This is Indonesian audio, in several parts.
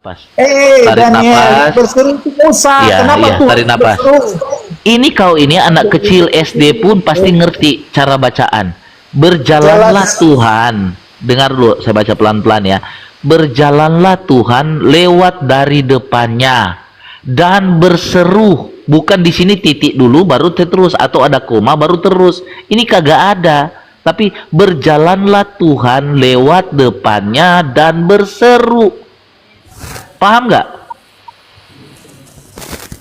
Pas. Tarik Daniel, napas. berseru itu Musa. Iya, Kenapa iya, tuh tarik napas. berseru? Ini kau ini anak kecil SD pun pasti ngerti cara bacaan. Berjalanlah Jelas. Tuhan. Dengar dulu, saya baca pelan-pelan ya. Berjalanlah Tuhan lewat dari depannya dan berseru. Bukan di sini titik dulu baru terus atau ada koma baru terus. Ini kagak ada. Tapi berjalanlah Tuhan lewat depannya dan berseru. Paham nggak?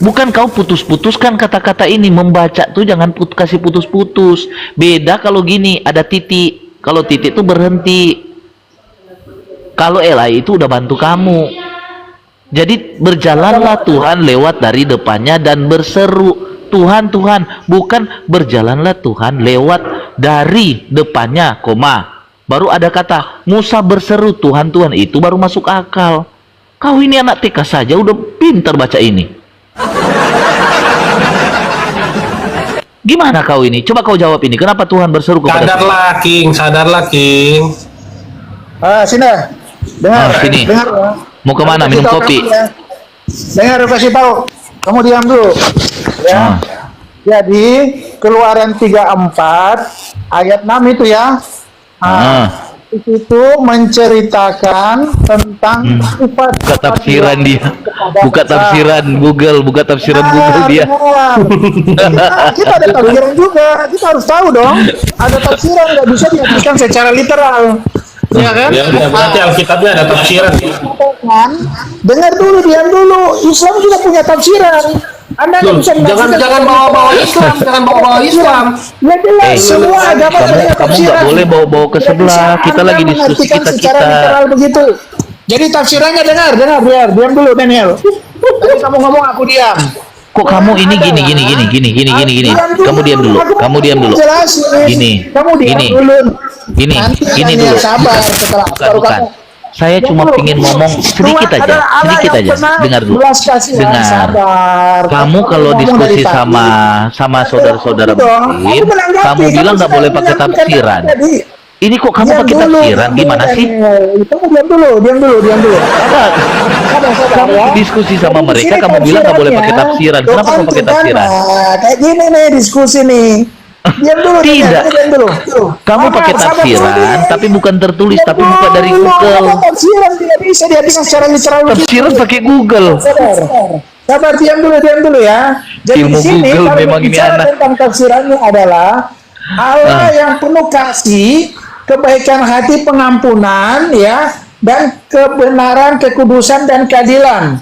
Bukan kau putus-putuskan kata-kata ini. Membaca tuh jangan kasih putus-putus. Beda kalau gini ada titik. Kalau titik tuh berhenti. Kalau Eli itu udah bantu kamu. Jadi berjalanlah Tuhan lewat dari depannya dan berseru. Tuhan, Tuhan. Bukan berjalanlah Tuhan lewat dari depannya, koma. Baru ada kata Musa berseru Tuhan, Tuhan. Itu baru masuk akal. Kau ini anak TK saja udah pintar baca ini. Gimana kau ini? Coba kau jawab ini. Kenapa Tuhan berseru kepada Sadarlah, King. Sadarlah, King. Sini. Dengar, sini. dengar ya. Mau kemana? Minum kopi? Ya. Dengar, kasih tahu. Kamu diam dulu. Ya. Jadi, Keluaran 34 ayat 6 itu ya. Itu menceritakan tentang sifat. Buka tafsiran dia. Buka tafsiran Google. Buka tafsiran Google dia. Kita ada tafsiran juga. Kita harus tahu dong. Ada tafsiran, nggak bisa diartikan secara literal. Ya kan? Ya, berarti Alkitabnya ada tafsiran. Dengar dulu, diam dulu. Islam juga punya tafsiran. Anda nggak bisa Jangan bawa-bawa Islam, jangan bawa-bawa Islam. Ya jelas, semua agama punya Kamu tafsiran. nggak boleh bawa-bawa ke sebelah. Kita lagi diskusi secara literal begitu. Jadi tafsirannya dengar, diam dulu Daniel. Tadi kamu ngomong aku diam. Kok kamu ini gini. Kamu diam dulu. Kamu diam dulu. Gini. Kamu diam Gini. dulu. Gini dulu. Sabar setelah baru Bukan. kamu. Saya cuma pingin ngomong sedikit aja. Dengar dulu. Dengar. Kamu kalau diskusi sama saudara-saudara muslim, kamu bilang nggak boleh pakai tafsiran. Ini kok kamu pakai tafsiran? Gimana sih? Kamu diam dulu. Kamu diskusi sama mereka, kamu bilang nggak boleh pakai tafsiran. Kenapa kamu pakai tafsiran? Kayak gini nih diskusi nih. Diam dulu. Tidak. Diam dulu. Kamu pakai tafsiran, tapi bukan tertulis, tapi buka dari Google. Tafsiran tidak bisa diartikan secara literal. Tafsiran pakai Google. Sabar, diam dulu ya. Jadi Ilmu di sini Google kalau memang ini bicara anak. tentang tafsirannya adalah Allah yang penuh kasih, kebaikan hati, pengampunan, ya, dan kebenaran, kekudusan dan keadilan.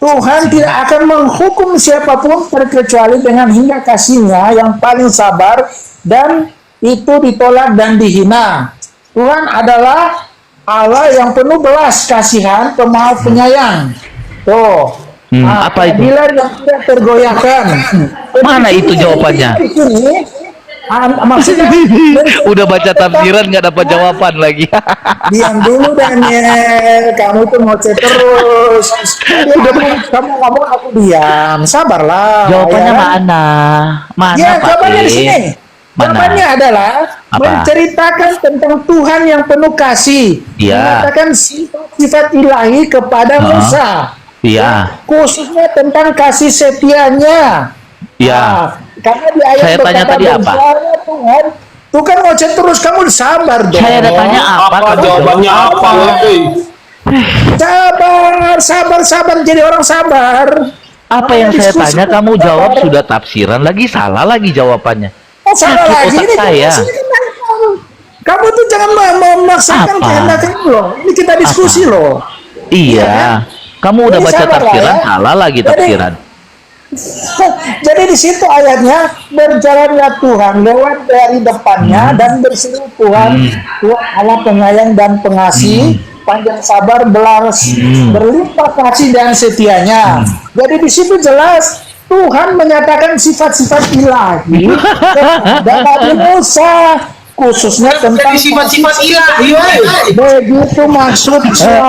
Tuhan tidak akan menghukum siapapun terkecuali dengan hingga kasihnya yang paling sabar dan itu ditolak dan dihina. Tuhan adalah Allah yang penuh belas kasihan, pemaaf penyayang. Tuh. Apa itu? Keadilan yang tidak tergoyahkan. Mana itu jawabannya? Maksudnya Udah baca tafsiran nggak dapat jawaban lagi. diam dulu Daniel, kamu tuh ngoceh terus. Kamu ngomong aku diam, sabarlah. Jawabannya ya kan? mana? Mana Ya, Pak? jawabannya di sini. Mana? Jawabannya adalah Apa? menceritakan tentang Tuhan yang penuh kasih. Iya. Mengatakan sifat ilahi kepada Musa. Iya. Khususnya tentang kasih setianya. Iya. Karena di ayat Saya tanya berkata, tadi apa? "Berjalanlah Tuhan." Tuh kan ngoceh terus, kamu sabar dong. Saya ada tanya apa? Kamu Jawabannya jawab apa? Sabar, jadi orang sabar. Apa yang saya Diskusi tanya kamu sabar. jawab sudah tafsiran lagi salah lagi jawabannya. Salah Sakit lagi otak ini saya. Kamu tuh jangan memaksakan Apa? kehendak kamu loh. Ini kita diskusi loh. Iya. Kamu udah Jadi baca sabar lah tafsiran ya. salah lagi tafsiran. Jadi di situ ayatnya berjalanlah Tuhan lewat dari depannya dan berseru Tuhan, Tuhan Allah penyayang dan pengasih, panjang sabar, berlimpah kasih dan setianya. Jadi di situ jelas Tuhan menyatakan sifat-sifat ilahi dan Nabi Musa khususnya tentang Sifat-sifat ilahi. begitu maksudnya.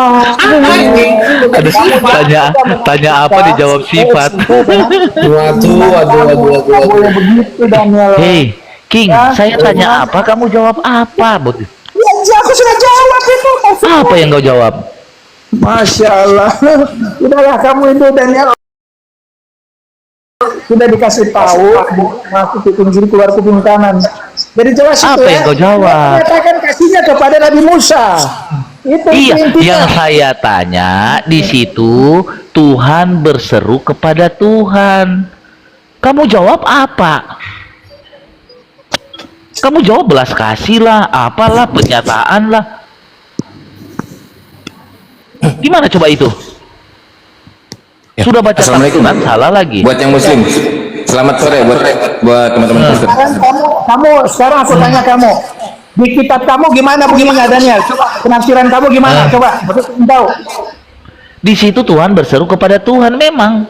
Tanya apa dijawab sifat. Waduh. Boleh begitu Daniel. Hei, King, Ya, saya tanya apa, kamu jawab apa, Bud? Ya, aku sudah jawab itu. Apa yang kau jawab? Masya Allah. Udahlah kamu itu Daniel sudah dikasih tahu masuk kuping kiri keluar kuping kanan. Jadi jelas itu Apa ya. yang kau jawab? Menyatakan kasihnya kepada Nabi Musa. Itu Iya, intinya. yang saya tanya di situ Tuhan berseru kepada Tuhan. Kamu jawab apa? Kamu jawab belas kasih lah, apalah, pernyataan lah. Gimana coba itu? Ya. Sudah baca Assalamualaikum. tafsiran salah lagi. Buat yang muslim, selamat sore buat teman-teman Kristen. Kamu sekarang aku tanya kamu. Di kitab kamu gimana bunyinya Daniel? Coba penafsiran kamu gimana? Coba aku ingin tahu. Di situ Tuhan berseru kepada Tuhan memang.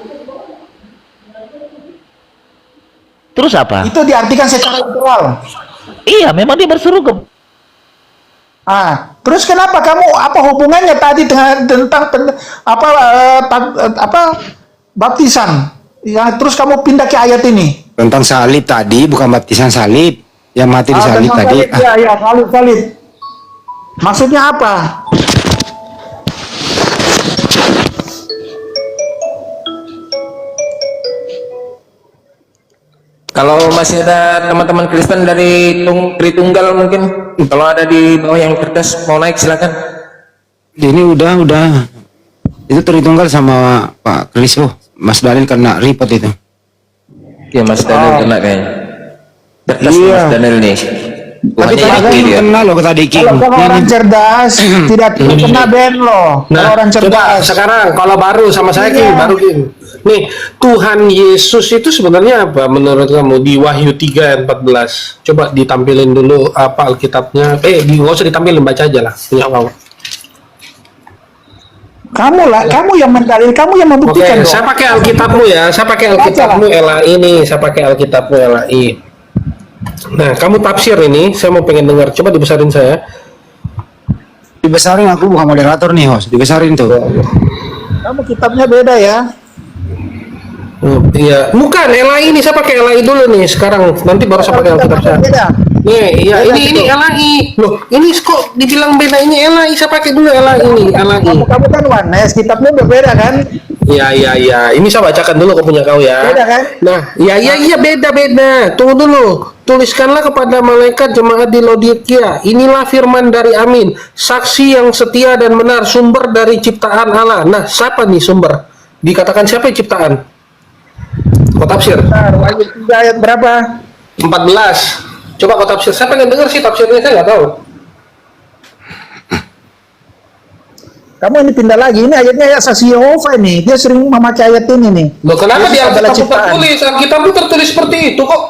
Terus apa? Itu diartikan secara literal. Iya, memang dia berseru ke Terus kenapa kamu apa hubungannya tadi dengan tentang baptisan? Ya, terus kamu pindah ke ayat ini. Tentang salib tadi, bukan baptisan salib. Yang mati di salib Tentang tadi. salib, ya, salib. Maksudnya apa? Kalau masih ada teman-teman Kristen dari Tritunggal mungkin, kalau ada di bawah yang cerdas mau naik silakan. Ini udah. Itu Tritunggal sama Pak Kris. Oh, Mas Daniel kena report itu. Ya Mas Daniel kena kayaknya. Cerdas Iya. Mas Daniel nih. Tapi Tuhannya tadi yakin dia. kena loh tadi King. Kalau orang cerdas tidak kena ban loh. Kalau orang coba cerdas. sekarang kalau baru sama saya King, baru King. Nih, Tuhan Yesus itu sebenarnya apa menurut kamu di Wahyu 3 ayat 14? Coba ditampilin dulu apa Alkitabnya. Nggak usah ditampilin, baca aja lah. Punya kamu. Kamu yang mendalil, kamu yang membuktikan Oke, dong. saya pakai Alkitabmu ya. Saya pakai Alkitabmu LAI ini. Saya pakai Alkitabmu LAI. Nah, kamu tafsir ini. Saya mau pengen dengar. Coba dibesarin saya. Dibesarin, aku bukan moderator nih, host. Dibesarin tuh. Kamu kitabnya beda ya. Iya, bukan LAI ini. Saya pakai LAI dulu nih. Sekarang nanti baru saya pakai Alkitab saya. Beda. Nih, iya Beda, ini LAI. Loh, ini kok dibilang beda, ini LAI. Saya pakai dulu LAI ini, LAI. Kamu kan Wanes, kitabnya berbeda kan? Iya. Ini saya bacakan dulu kau punya kau ya. Beda kan? Nah, iya beda. Tunggu dulu. Tuliskanlah kepada malaikat jemaat di Laodikia. Inilah firman dari Amin, saksi yang setia dan benar, sumber dari ciptaan Allah. Nah, siapa nih sumber? Dikatakan siapa yang ciptaan? Kau tafsir. Bentar, Wahyu 3 ayat berapa? 14. Coba kau tafsir. Saya pengen dengar sih tafsirnya, saya nggak tahu. Kamu ini pindah lagi, ini ayatnya ayat saksi Yehova ini. Dia sering memakai ayat ini nih. Loh, kenapa di Yesus adalah Alkitab ciptaan. tertulis? Alkitab tertulis seperti itu kok.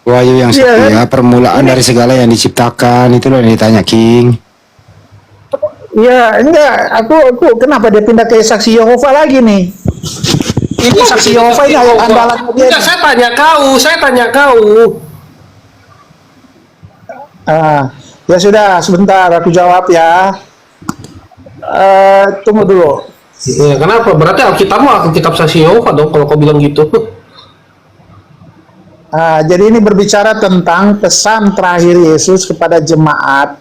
Wahyu yang Iya, setia, kan? permulaan dari segala yang diciptakan. Itu loh yang ditanya King. Iya, enggak. Aku kenapa dia pindah ke saksi Yehova lagi nih? Ini saksi Yehova ini ayat andalannya dia. Enggak, saya tanya kau. Ya sudah, sebentar aku jawab ya. Tunggu dulu. Ya, kenapa? Berarti Alkitabmu Alkitab saksi Yehova dong kalau kau bilang gitu. Jadi ini berbicara tentang pesan terakhir Yesus kepada jemaat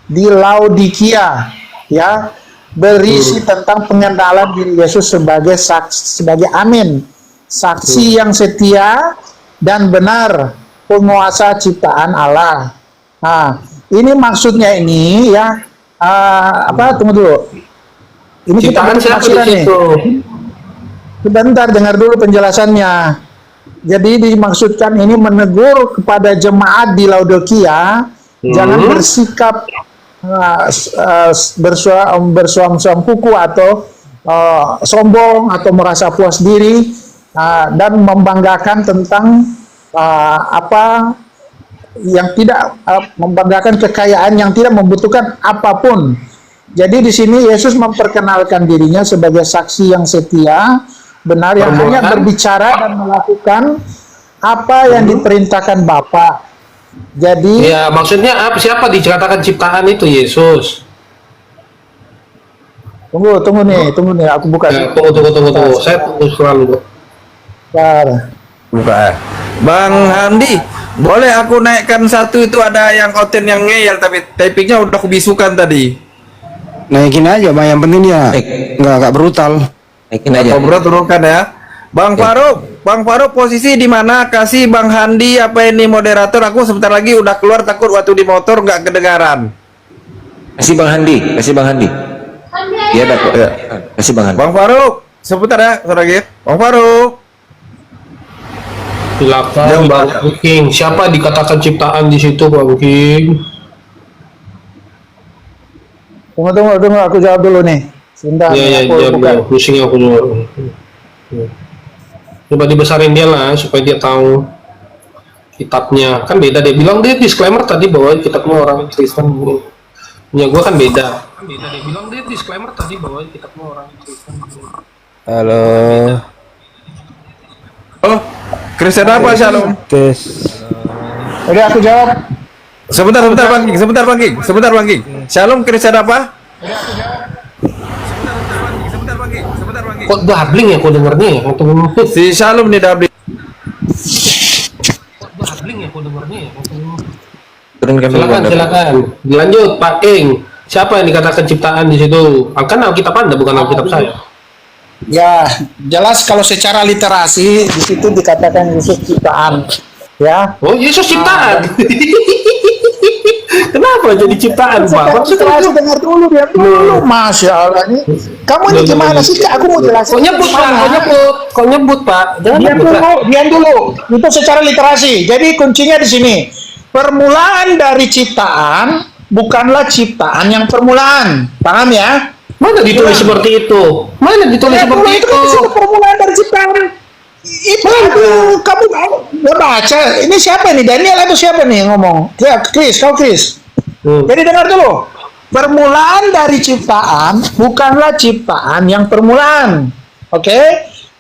di Laodikia, ya, berisi tentang pengenalan diri Yesus sebagai saksi, sebagai Amin, saksi yang setia dan benar, penguasa ciptaan Allah. Ini maksudnya ini ya, tunggu dulu. Ini kita Ciptaan siapa di penafsiran nih. situ? Sebentar, dengar dulu penjelasannya. Jadi dimaksudkan ini menegur kepada jemaat di Laodikia, jangan bersikap bersuam-suam kuku atau sombong atau merasa puas diri dan membanggakan tentang apa yang tidak membanggakan kekayaan yang tidak membutuhkan apapun. Jadi di sini Yesus memperkenalkan dirinya sebagai saksi yang setia, benar, yang hanya berbicara dan melakukan apa yang diperintahkan Bapa. Jadi Ya, maksudnya apa? Siapa dikatakan ciptaan itu? Yesus. tunggu nih, aku buka. Ya, tunggu. Saya tunggu selalu. Bentar. Buka. Bang Handi, boleh aku naikkan satu itu ada yang konten yang ngeyel tapi typingnya udah aku bisukan tadi. naikin aja, Bang. Yang penting dia Naik. nggak brutal. Naikin aja. Ngobrol turunkan ya. Bang Faruk posisi di mana? Kasih Bang Handi apa ini moderator? Aku sebentar lagi udah keluar, takut waktu di motor nggak kedengaran. Kasih Bang Handi, kasih Bang Handi. Iya dah kok. Ya. Kasih Bang Handi. Bang Faruk, sebentar ya, sebentar lagi. Bang Faruk. Silakan Yang Bang baca. King. Siapa dikatakan ciptaan di situ Bang King? Tunggu, aku jawab dulu nih. Sebentar, Iya, aku jawab buka. ya. Pusing aku dulu. Coba dibesarin dia lah supaya dia tahu kitabnya. Kan beda, dia bilang dia disclaimer tadi bahwa kitabnya orang Kristen. Punya gua kan beda. Dia bilang dia disclaimer tadi bahwa kitabnya orang Kristen. Halo. Oh, Kristen apa Shalom? Tes. Udah aku jawab. Sebentar Bang King. Shalom Kristen apa? Kok dabling ya kok dengernya ya? Kok Si Shalom nih Dabli. dabling ya kok dengernya ya? Turunkan dulu. Silakan, Bang. silakan. Dilanjut Pak King. Siapa yang dikatakan ciptaan di situ? Kan Alkitab Anda bukan Alkitab saya. Ya, jelas kalau secara literasi di situ dikatakan Yesus ciptaan. Ya. Oh, Yesus ciptaan. Kenapa jadi ciptaan, Pak? Secara Maksudnya literasi dengar dulu, diam dulu. Masya Allah nih. Kamu ini gimana sih? Kak? Aku mau jelasin. Kok nyebut, Pak? Kok nyebut, Pak? Jangan Diam nyebut, Pak. dulu, diam dulu. Itu secara literasi. Jadi kuncinya di sini. Permulaan dari ciptaan bukanlah ciptaan yang permulaan. Paham ya? Mana ditulis seperti itu? Mana ditulis Ya, seperti itu itu? kan di sini permulaan dari ciptaan. Itu kamu nggak baca. Ini siapa nih? Daniel atau siapa nih yang ngomong? Ya, Chris, kau Chris. Jadi dengar dulu. Permulaan dari ciptaan bukanlah ciptaan yang permulaan. Oke?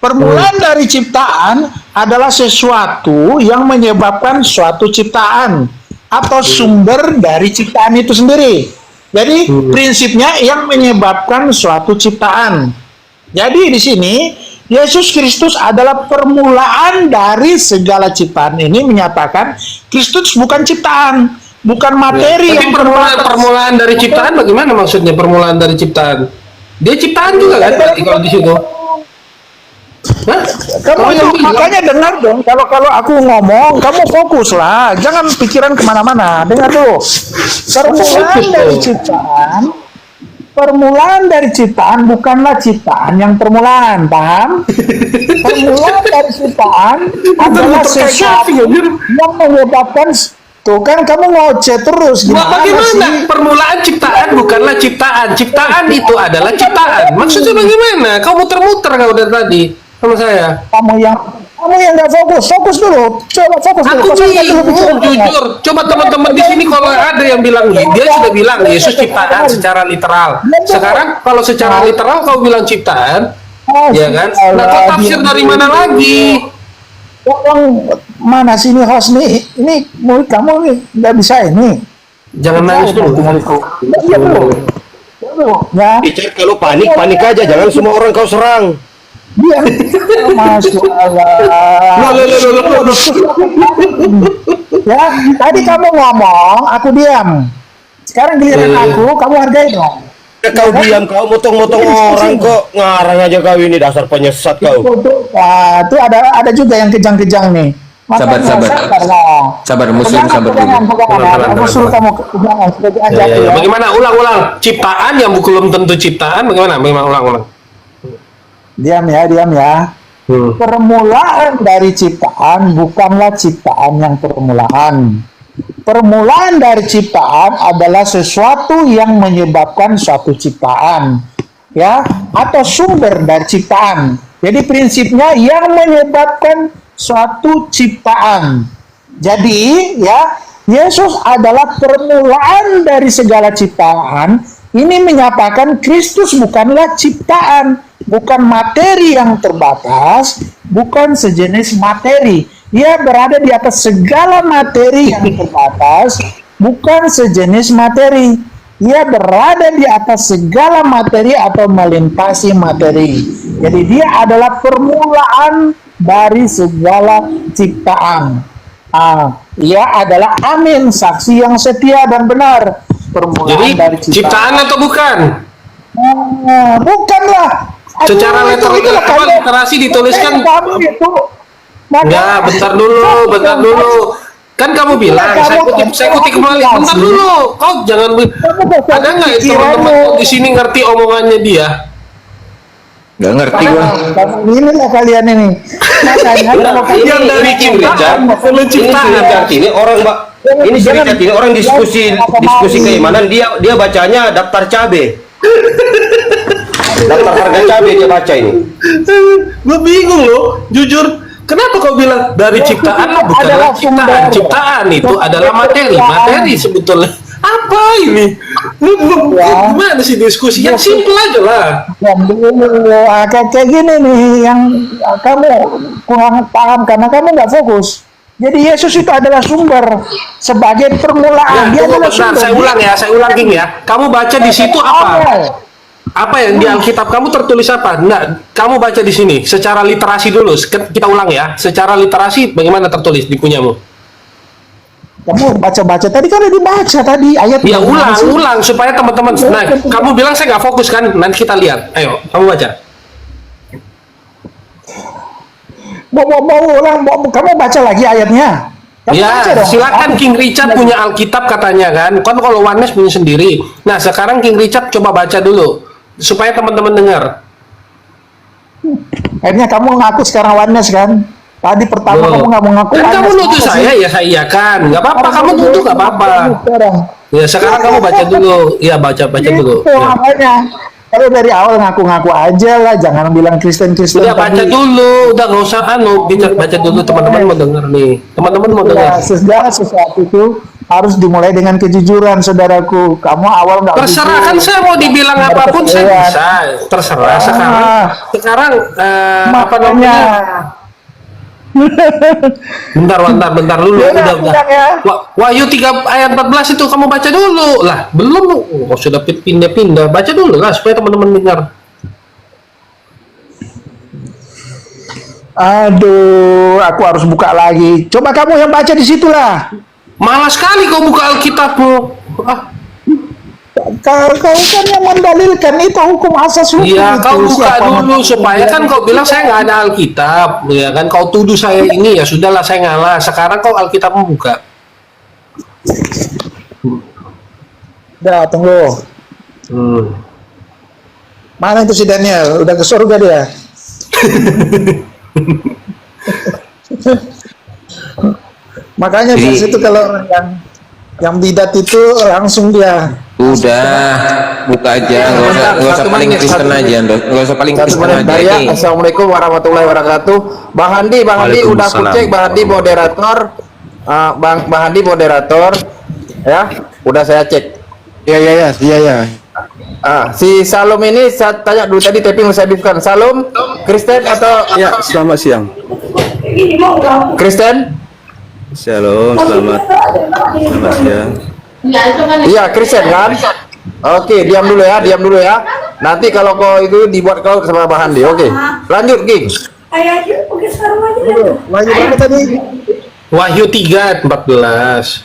Permulaan dari ciptaan adalah sesuatu yang menyebabkan suatu ciptaan atau sumber dari ciptaan itu sendiri. Jadi prinsipnya yang menyebabkan suatu ciptaan. Jadi di sini Yesus Kristus adalah permulaan dari segala ciptaan. Ini menyatakan Kristus bukan ciptaan, bukan materi Tapi yang permulaan dari ciptaan bagaimana maksudnya permulaan dari ciptaan? Dia ciptaan juga kan berarti kalau di situ? Hah? Kamu Kalau itu yang bilang- makanya dengar dong. Kalau aku ngomong, kamu fokus lah. Jangan pikiran kemana-mana. Dengar dulu. Fokus Permulaan dari ciptaan bukanlah ciptaan yang permulaan, paham? Permulaan dari ciptaan adalah sesuatu yang menyebabkan. Tuh kan kamu ngoceh terus. Wah, bagaimana? sih? Permulaan ciptaan bukanlah ciptaan. Ciptaan itu adalah ciptaan. Maksudnya bagaimana? Kau muter-muter kau dari tadi sama saya. Kamu yang nggak fokus. Fokus dulu. Coba fokus dulu. Aku Kosongkan dulu pikiran kamu. jujur. Coba teman-teman di sini kalau ada yang bilang dia sudah bilang Yesus ciptaan secara literal. Sekarang kalau secara literal kau bilang ciptaan, ya kan? Nah, kau tafsir dari mana lagi? Orang mana sih ini host nih? Ini mulut kamu nih nggak bisa ini. Jangan nangis dulu. Iya dulu. Ya, Richard, kalau panik aja, jangan semua orang kau serang. dia. Masya Allah. Ya, tadi kamu ngomong, aku diam. Sekarang giliran aku, kamu hargai dong. Kau diam, kau motong-motong orang kok ngarang aja kau ini, dasar penyesat kau. Itu ada juga yang kejang-kejang nih. Sabar. lah. Sabar, muslim, sabar dulu. Pegangan. Aku suruh kamu pegangan sebagai ajak ya. Bagaimana? Ulang. Ciptaan yang belum tentu ciptaan. Bagaimana? Ulang. Diam ya. Permulaan dari ciptaan bukanlah ciptaan yang permulaan. Permulaan dari ciptaan adalah sesuatu yang menyebabkan suatu ciptaan, ya, atau sumber dari ciptaan. Jadi prinsipnya yang menyebabkan suatu ciptaan. Jadi, ya, Yesus adalah permulaan dari segala ciptaan. Ini menyatakan Kristus bukanlah ciptaan, bukan materi yang terbatas, bukan sejenis materi. Dia berada di atas segala materi yang terbatas, bukan sejenis materi. Dia berada di atas segala materi atau melintasi materi. Jadi dia adalah permulaan dari segala ciptaan. Ia adalah amin, saksi yang setia dan benar. Permulaan Jadi dari ciptaan atau bukan? Bukanlah. Secara literasi dituliskan. Enggak, bentar dulu. Kan kamu bilang, saya kutip kembali. Bentar dulu, kau jangan. Ada nggak itu teman-teman di sini ngerti omongannya dia? Nggak ngerti gua. Inilah kalian ini. Yang dari King Richard, ini orang ini si Richard ini orang diskusi keimanan, dia bacanya daftar cabe. Daftar harga cabe dia baca ini. Gue bingung loh, jujur. Kenapa kau bilang dari ciptaan? Bukanlah ciptaan itu adalah materi sebetulnya. Apa ini? Gimana sih diskusi? Yang simpel aja lah. Kayak gini nih yang kamu kurang paham karena kamu nggak fokus. Jadi Yesus itu adalah sumber sebagai permulaan. Dia adalah sumber. Saya ulang King ya. Kamu baca di situ apa? Apa yang di Alkitab kamu tertulis apa? Enggak, kamu baca di sini secara literasi dulu. Kita ulang ya. Secara literasi bagaimana tertulis di punyamu? Kamu baca-baca tadi kan udah dibaca tadi ayat. Ya ulang supaya teman-teman. Nah, kamu bilang saya nggak fokus kan? Nanti kita lihat. Ayo, kamu baca. Mau ulang, kamu baca lagi ayatnya. Silakan King Richard punya Alkitab katanya kan kalau Oneness punya sendiri. Nah, sekarang King Richard coba baca dulu supaya teman-teman dengar. Akhirnya kamu ngaku sekarang Oneness kan? Tadi pertama kamu nggak mau ngaku. Kan kamu nuduh saya, ya saya iya kan. Nggak apa-apa, kamu nuduh nggak apa-apa. Ya sekarang kamu baca dulu. Iya baca dulu. Makanya kalau dari awal ngaku-ngaku aja lah, jangan bilang Kristen. Udah baca dulu, udah nggak usah baca dulu, teman-teman mau denger nih. Teman-teman mau dengar. Segala sesuatu itu harus dimulai dengan kejujuran, saudaraku. Kamu awal nggak terserah kan, saya mau dibilang apapun saya bisa, terserah. Sekarang apa namanya? Bentar dulu. Udah. Wahyu 3 ayat 14 itu kamu baca dulu lah. Belum, sudah pindah-pindah. Baca dulu lah supaya teman-teman dengar. Aduh, aku harus buka lagi. Coba kamu yang baca di situ lah. Malas sekali kau buka Alkitabmu. Kau kan yang mendalilkan itu hukum asas hukum. Iya, kau buka dulu yang supaya kan kau bilang saya nggak ada Alkitab, ya kan? Kau tuduh saya ini, ya sudahlah saya ngalah. Sekarang kau Alkitabmu buka. Udah, tunggu. Mana itu si Daniel? Udah ke surga dia. Makanya di situ kalau yang bidat itu langsung dia. Udah, buka aja, nggak usah paling Kristen aja, nggak usah paling Kristen aja. Assalamualaikum warahmatullahi wabarakatuh. Bang Handi udah aku cek, Bang Handi moderator, Bang Handi moderator, ya, udah saya cek. Iya. Si Salom ini saya tanya dulu tadi, tapi saya bifkan. Salom, Kristen atau? Ya, selamat siang. Kristen? Shalom, selamat siang. Iya, Kristen kan? Oke, diam dulu ya. Nanti kalau kau itu dibuat kau sama Bang Handi. Oke. Lanjut, King. Wahyu berapa tadi? Wahyu 3 14.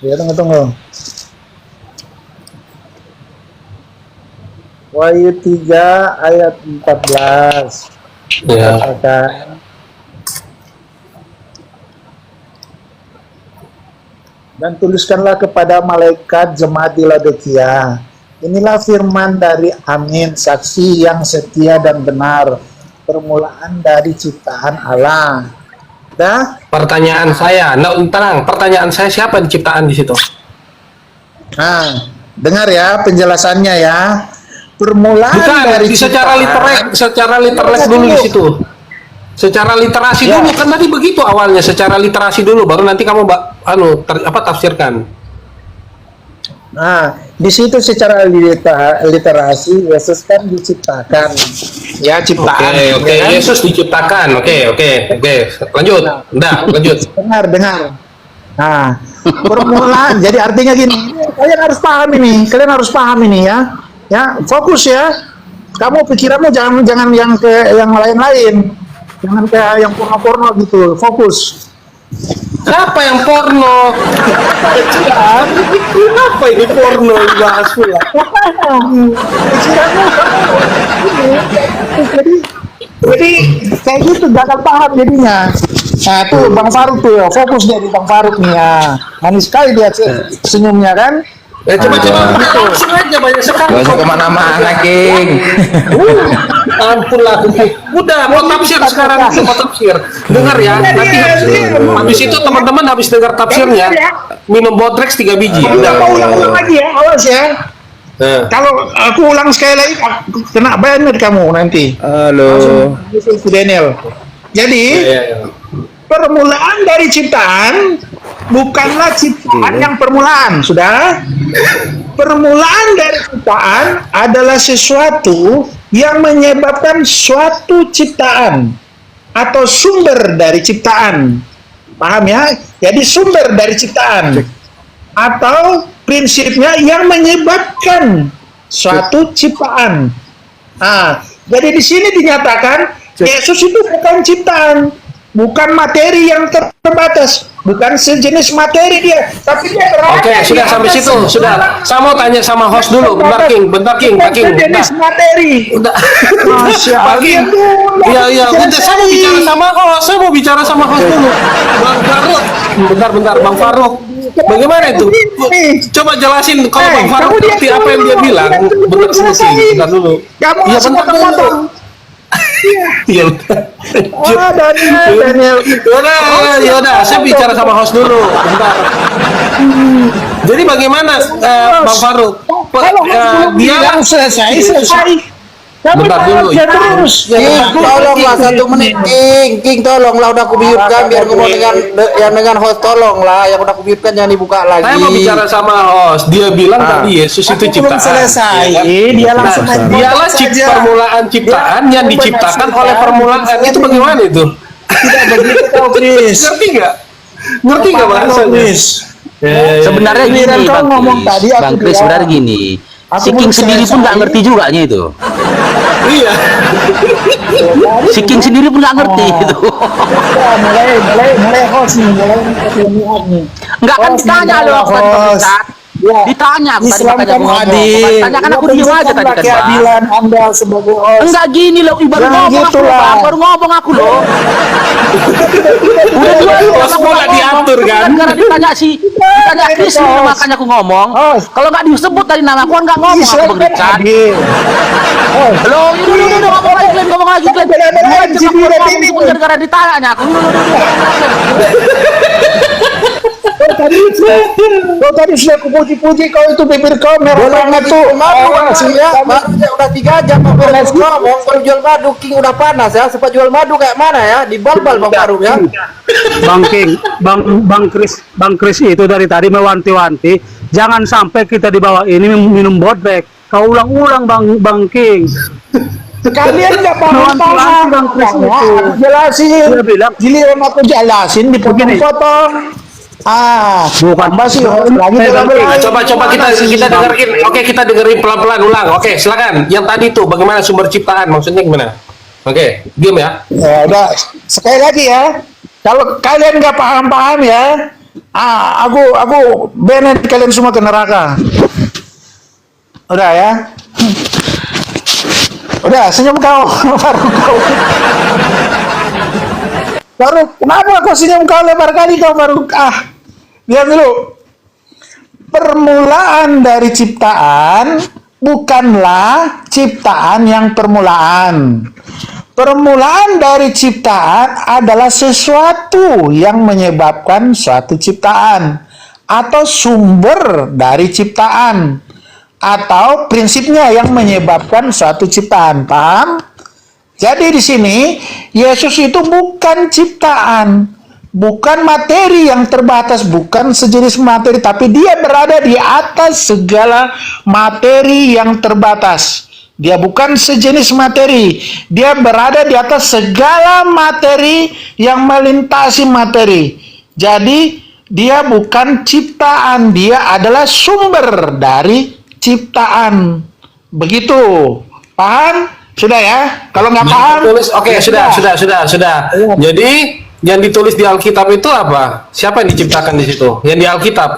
Ya, tunggu. Wahyu 3 ayat 14. Ya. Dan tuliskanlah kepada malaikat jemaat di Laodikia, inilah firman dari Amin, saksi yang setia dan benar, permulaan dari ciptaan Allah. Dah? Pertanyaan saya, tenang. Pertanyaan saya, siapa ciptaan di situ? Nah, dengar ya penjelasannya ya. Permulaan dari secara literek dulu di situ. Secara literasi dulu kan tadi begitu awalnya, secara literasi dulu baru nanti kamu tafsirkan. Nah, di situ secara literasi Yesus kan diciptakan. Ya, ciptaan. Oke, ya kan? Yesus diciptakan. Oke. Lanjut. Lanjut. Dengar. Nah, permulaan jadi artinya gini. Kalian harus paham ini ya. Ya, fokus ya. Kamu pikiranmu jangan yang ke yang lain-lain. Jangan kayak yang porno-porno gitu, fokus. Siapa yang porno? Apa ini porno dibahas pula? Jadi kayak gitu gagal paham jadinya. Nah tuh Bang Faruk tuh fokus dia di Bang Faruk nih ya. Manis sekali dia senyumnya kan. Coba langsung aja banyak sekali. Gak usah kemana-mana, King. Ampun lah, udah mau tafsir sekarang, mau tafsir. Dengar ya, nanti habis itu teman-teman habis dengar tafsirnya minum Bodrex 3 biji. Udah mau ulang lagi ya, awas ya. Kalau aku ulang sekali lagi, kena banget kamu nanti. Halo. Itu Daniel. Jadi permulaan dari ciptaan bukanlah ciptaan yang permulaan, sudah. Permulaan dari ciptaan adalah sesuatu yang menyebabkan suatu ciptaan atau sumber dari ciptaan. Paham ya? Jadi sumber dari ciptaan atau prinsipnya yang menyebabkan suatu ciptaan. Nah, jadi di sini dinyatakan Yesus itu bukan ciptaan, bukan materi yang terbatas, bukan sejenis materi dia, tapi dia berada. Oke, sudah sampai situ, sudah. Saya mau tanya sama host dulu, bentar King, Sejenis materi. Udah. Masya Allah. Iya, udah saya mau bicara sama host, dulu. Bang Faruk, bentar, Bang Faruk. Bagaimana itu? Coba jelasin kalau Bang Faruk ngerti apa yang dia bilang. Bentar selesai, bentar dulu. Kamu Iya, langsung bentar dulu. potong-potong. Iya, Daniel. Yaudah, saya bicara sama host dulu, bentar. Jadi bagaimana Bang Faruk? Dia Yang selesai. bentar dulu. Terus. Tolonglah 1 menit, King, tolonglah udah aku biutkan biar ngomong dengan host, tolonglah yang udah aku biutkan jangan dibuka lagi. Saya mau bicara sama host. Dia bilang tadi Yesus itu ciptaan. Selesai. Ya kan? Dia langsung Nah, dialah permulaan ciptaan yang diciptakan oleh permulaan. Itu bagaimana itu? Tidak begitu kau, Chris. Ngerti nggak bahasanya? Sebenarnya gini, Giliran kau Bang ngomong Kris. tadi, aku Bang Kris bilang. sebenarnya gini. Aku Si King belum sendiri pun nggak selesai. ngerti juga nya itu. Iya. Si King sendiri pun nggak ngerti itu. mulai host nih, mulai nih. Nggak kan Host, ditanya mulai loh aku tadi host. Ustaz. Ya. Ditanya aku tadi Islam makanya kan aku ngomong. adil. Tanya kan aku diem aja tadi kan, Bang. keadilan Anda sebagai host. Enggak gini loh, baru Jangan ngomong gitu aku, lah. Bang. Baru ngomong aku loh. Udah dua Host pula diatur kan? Karena ditanya Chris Host. makanya aku ngomong. Host. Kalau nggak disebut tadi nama aku kan nggak ngomong aku Islam Bang kan Richard. adil. Loh, udah ngomong lagi Glenn, ngomong lagi Glenn. Bela-belain Gua si cuma Bira ngomong ini, cuma Bu. gara-gara ditanya aku. Kau tadi sudah kupuji-puji kau itu bibir kau merah banget tuh. Udah 3 jam aku ngomong kalau jual madu, King udah panas ya. Sempat jual madu kayak mana ya? Dibal-bal Bang Faruk ya. Bang King, Bang Kris itu dari tadi mewanti-wanti, jangan sampai kita di bawah ini minum Bodrex. Kau ulang-ulang Bang King. Kalian nggak paham Bang Kris itu. Aku jelasin. Dia bilang, Giliran aku jelasin dipotong-potong. Bukan sih lagi Coba kita dengerin. Oke, kita dengerin pelan-pelan ulang. Oke, silakan. Yang tadi tuh bagaimana sumber ciptaan? Maksudnya gimana? Oke, diam ya. Ya udah, sekali lagi ya. Kalau kalian nggak paham-paham ya, aku banet kalian semua ke neraka. Udah ya. Udah, senyum kau, Faruk, kenapa kau senyum kau lebar kali kau, Faruk? Lihat dulu. Permulaan dari ciptaan bukanlah ciptaan yang permulaan. Permulaan dari ciptaan adalah sesuatu yang menyebabkan suatu ciptaan atau sumber dari ciptaan atau prinsipnya yang menyebabkan suatu ciptaan. Paham? Jadi di sini Yesus itu bukan ciptaan, bukan materi yang terbatas, bukan sejenis materi, tapi dia berada di atas segala materi yang terbatas. Dia bukan sejenis materi, dia berada di atas segala materi yang melintasi materi. Jadi dia bukan ciptaan, dia adalah sumber dari ciptaan. Begitu. Paham? Sudah ya? Kalau nggak paham? Oke, sudah. Jadi Yang ditulis di Alkitab itu apa? Siapa yang diciptakan di situ? Yang di Alkitab?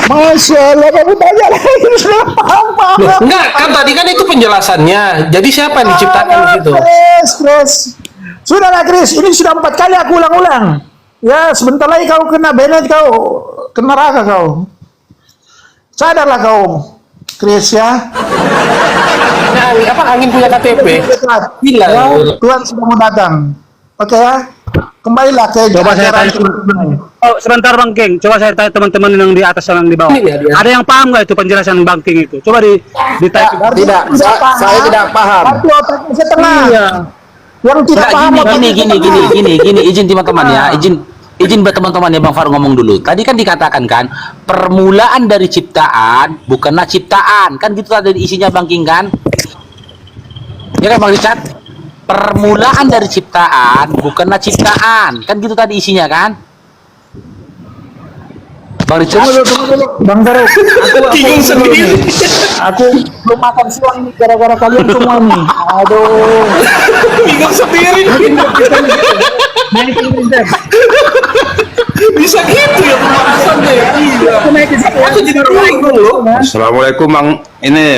Masya Allah, kamu tanya lagi, sudah paham. Loh, enggak, kan tadi kan itu penjelasannya. Jadi siapa yang diciptakan di situ? Chris. Sudahlah Chris, ini sudah 4 kali aku ulang-ulang. Ya, sebentar lagi kau kena Bennett, kau kena neraka kau. Sadarlah kau, Chris ya. Nah, apa angin punya KTP? Gila. Ya, Tuhan sudah mau datang. Oke ya. Kembalilah ke Coba saya ajaran tanya. Oh, sebentar Bang King. Coba saya tanya teman-teman yang di atas sama yang di bawah. Ini ya, dia. Ada yang paham nggak itu penjelasan Bang King itu? Coba di type. Tidak, saya tidak paham. Tapi otaknya setengah. Iya. Yang tidak paham Gini, izin teman-teman ya, izin buat teman-teman ya Bang Faru ngomong dulu. Tadi kan dikatakan kan, permulaan dari ciptaan bukanlah ciptaan, kan gitu tadi isinya Bang King kan? Ya kan Bang Richard? Permulaan dari ciptaan bukanlah ciptaan, kan gitu tadi isinya kan? Bang Richard? Bang Farouk, Bingung sendiri. aku belum makan siang nih gara-gara kalian semua nih. Aduh. Bingung sendiri. Bisa gitu ya pembahasannya ya. Iya. Aku jadi bingung loh. Assalamualaikum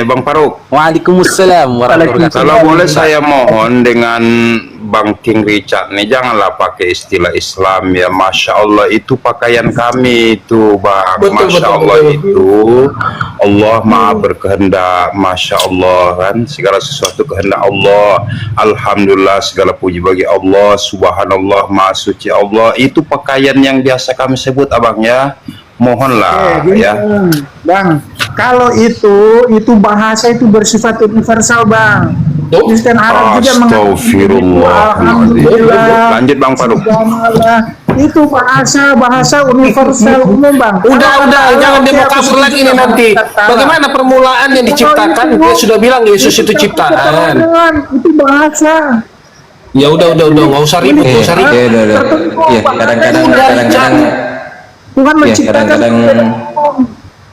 Bang Farouk. Waalaikumsalam warahmatullahi wabarakatuh. Kalau boleh saya mohon dengan Bang King Richard nih, janganlah pakai istilah Islam ya. Masya Allah itu pakaian kami itu Bang. Masya Allah itu Allah maha berkehendak. Masya Allah kan, segala sesuatu kehendak Allah. Alhamdulillah, segala puji bagi Allah. Subhanallah, maha suci Allah. Itu pakaian yang biasa kami sebut abang ya. Mohonlah Gini, ya. Bang, kalau itu bahasa itu bersifat universal Bang. Kristen Arab juga mengatakan Alhamdulillah. Lanjut Bang Farouk. Subhanallah. Itu bahasa universal umum Bang. Udah, jangan demo kabur lagi nih nanti. Bagaimana permulaan yang diciptakan? Dia sudah bilang Yesus itu ciptaan. Itu bahasa. Ya udah, nggak usah ribut, nggak usah ribut. Ya, kadang-kadang Tuhan menciptakan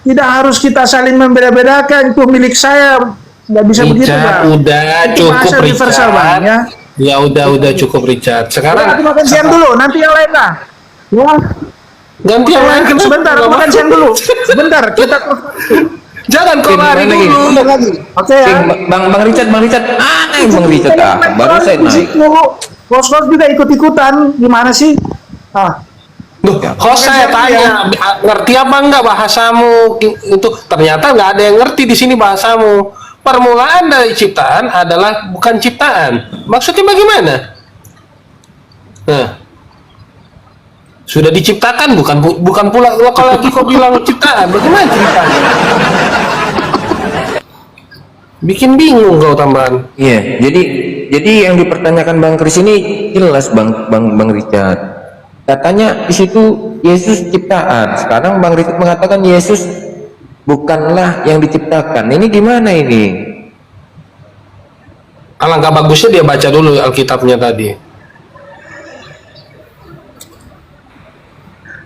tidak harus kita saling membeda-bedakan, itu milik saya, nggak bisa begitu Bang. Udah Itu cukup bahasa universal, Bang, Richard. ya. Ya udah cukup Richard. Sekarang Aku makan siang dulu, nanti yang lain lah. Ya. ganti yang lain kenapa? Sebentar, aku makan siang dulu. Sebentar, kita Jangan kau lari lagi. dulu. lagi. Oke ya. Bang Richard, Bang Richard baru saya naik. Bos-bos juga ikut-ikutan, gimana sih? Duh, host saya tanya, ngerti apa enggak bahasamu? Itu ternyata nggak ada yang ngerti di sini bahasamu. Permulaan dari ciptaan adalah bukan ciptaan. Maksudnya bagaimana? Nah, sudah diciptakan bukan pula kalau lagi kau bilang ciptaan. Bagaimana ceritanya? Bikin bingung kau tambahan. Iya, jadi yang dipertanyakan Bang Kris ini jelas Bang Richard. Katanya di situ Yesus ciptaan. Sekarang Bang Richard mengatakan Yesus bukanlah yang diciptakan. Ini gimana ini? Alangkah bagusnya dia baca dulu Alkitabnya tadi.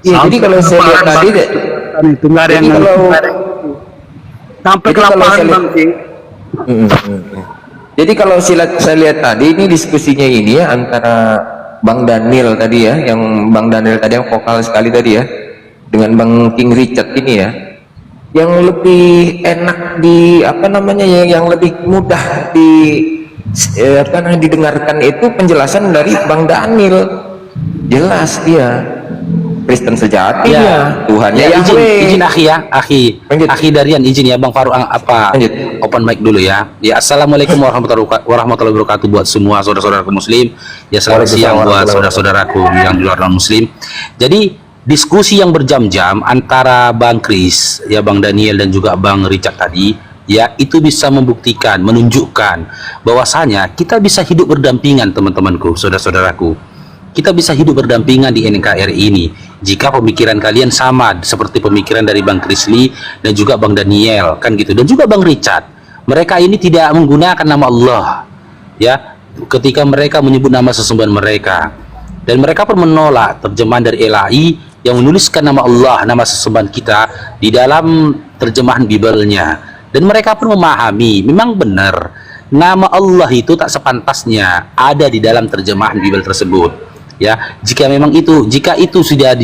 Iya, jadi kalau saya lihat tadi deh, itu nggak ada yang jadi kalau sampai ke jadi kalau lapangan saya lihat- Bang King. Jadi kalau saya lihat tadi ini diskusinya ini ya antara Bang Daniel tadi ya, yang Bang Daniel tadi yang vokal sekali tadi ya, dengan Bang King Richard ini ya, yang lebih enak di apa namanya ya, yang lebih mudah didengarkan itu penjelasan dari Bang Daniel. Jelas dia Kristen sejati ya, Tuhannya Ya, Yahweh. izin akhi Darian, izin ya Bang Faru Lanjut. open mic dulu ya. Ya, assalamualaikum warahmatullahi wabarakatuh buat semua saudara-saudaraku muslim. Ya, selamat siang buat saudara-saudaraku yang di luar non muslim. Jadi diskusi yang berjam-jam antara Bang Kris, ya Bang Daniel dan juga Bang Richard tadi, ya itu bisa membuktikan, menunjukkan bahwasanya kita bisa hidup berdampingan teman-temanku, saudara-saudaraku. Kita bisa hidup berdampingan di NKRI ini jika pemikiran kalian sama seperti pemikiran dari Bang Krisli dan juga Bang Daniel, kan gitu, dan juga Bang Richard. Mereka ini tidak menggunakan nama Allah ya ketika mereka menyebut nama sesembahan mereka, dan mereka pun menolak terjemahan dari LAI yang menuliskan nama Allah, nama sesembahan kita di dalam terjemahan Bible-nya, dan mereka pun memahami memang benar nama Allah itu tak sepantasnya ada di dalam terjemahan Bible tersebut. Ya, jika itu sudah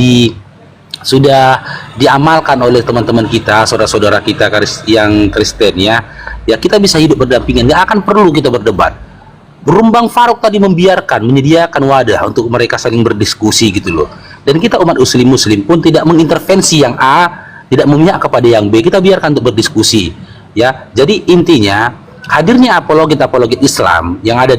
diamalkan oleh teman-teman kita, saudara-saudara kita yang Kristen ya kita bisa hidup berdampingan, nggak akan perlu kita berdebat. Bang Farouk tadi menyediakan wadah untuk mereka saling berdiskusi gitu loh. Dan kita umat muslim pun tidak mengintervensi yang A, tidak memihak kepada yang B, kita biarkan untuk berdiskusi ya. Jadi intinya hadirnya apologit Islam yang ada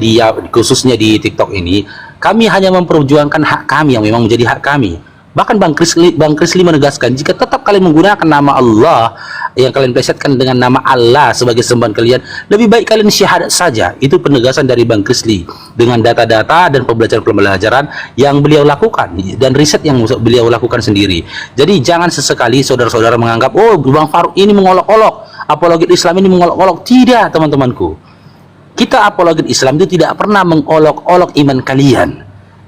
khususnya di TikTok ini, kami hanya memperjuangkan hak kami yang memang menjadi hak kami. Bahkan Bang Krisli menegaskan, jika tetap kalian menggunakan nama Allah yang kalian plesetkan dengan nama Allah sebagai sembahan kalian, lebih baik kalian syahadat saja. Itu penegasan dari Bang Krisli dengan data-data dan pembelajaran yang beliau lakukan dan riset yang beliau lakukan sendiri. Jadi jangan sesekali saudara-saudara menganggap, oh Bang Farouk ini mengolok-olok, apologit Islam ini mengolok-olok. Tidak, teman-temanku. Kita apologit Islam itu tidak pernah mengolok-olok iman kalian.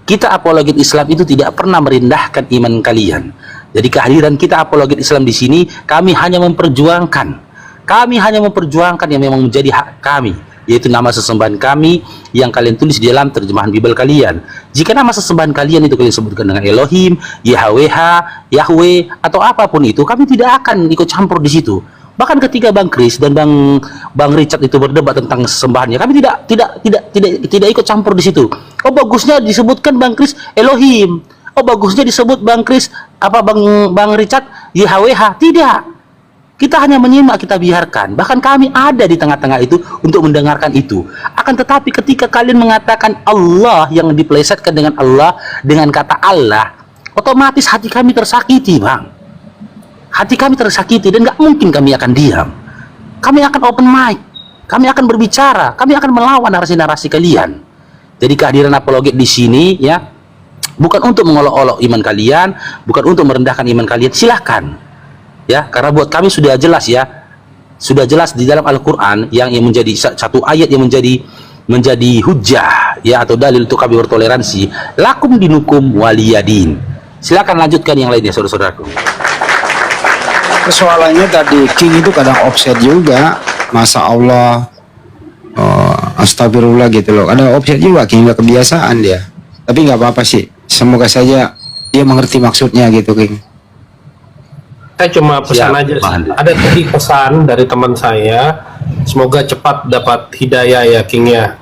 Kita apologit Islam itu tidak pernah merendahkan iman kalian. Jadi kehadiran kita apologit Islam di sini, kami hanya memperjuangkan yang memang menjadi hak kami, yaitu nama sesembahan kami yang kalian tulis di dalam terjemahan Bible kalian. Jika nama sesembahan kalian itu kalian sebutkan dengan Elohim, Yahweh atau apapun itu, kami tidak akan ikut campur di situ. Bahkan ketika Bang Kris dan Bang Richard itu berdebat tentang sesembahannya, kami tidak ikut campur di situ. Oh bagusnya disebutkan Bang Kris Elohim. Oh bagusnya disebut Bang Kris Bang Richard YHWH. Tidak. Kita hanya menyimak, kita biarkan. Bahkan kami ada di tengah-tengah itu untuk mendengarkan itu. Akan tetapi ketika kalian mengatakan Allah yang dipelesetkan dengan Allah, dengan kata Allah, otomatis hati kami tersakiti, Bang. Hati kami tersakiti dan nggak mungkin kami akan diam. Kami akan open mic, kami akan berbicara, kami akan melawan narasi-narasi kalian. Jadi kehadiran apologet di sini ya bukan untuk mengolok-olok iman kalian, bukan untuk merendahkan iman kalian. Silahkan ya, karena buat kami sudah jelas ya, sudah jelas di dalam Al-Quran yang menjadi satu ayat yang menjadi hujah ya atau dalil untuk kami bertoleransi. Lakum dinukum waliyadin. Silakan lanjutkan yang lainnya, saudara-saudaraku. Persoalannya tadi King itu kadang offset juga, masa Allah, astagfirullah gitu loh. Ada offset juga King, nggak kebiasaan dia. Tapi nggak apa-apa sih. Semoga saja dia mengerti maksudnya gitu King. Saya cuma pesan aja. Ada tadi pesan dari teman saya. Semoga cepat dapat hidayah ya King ya.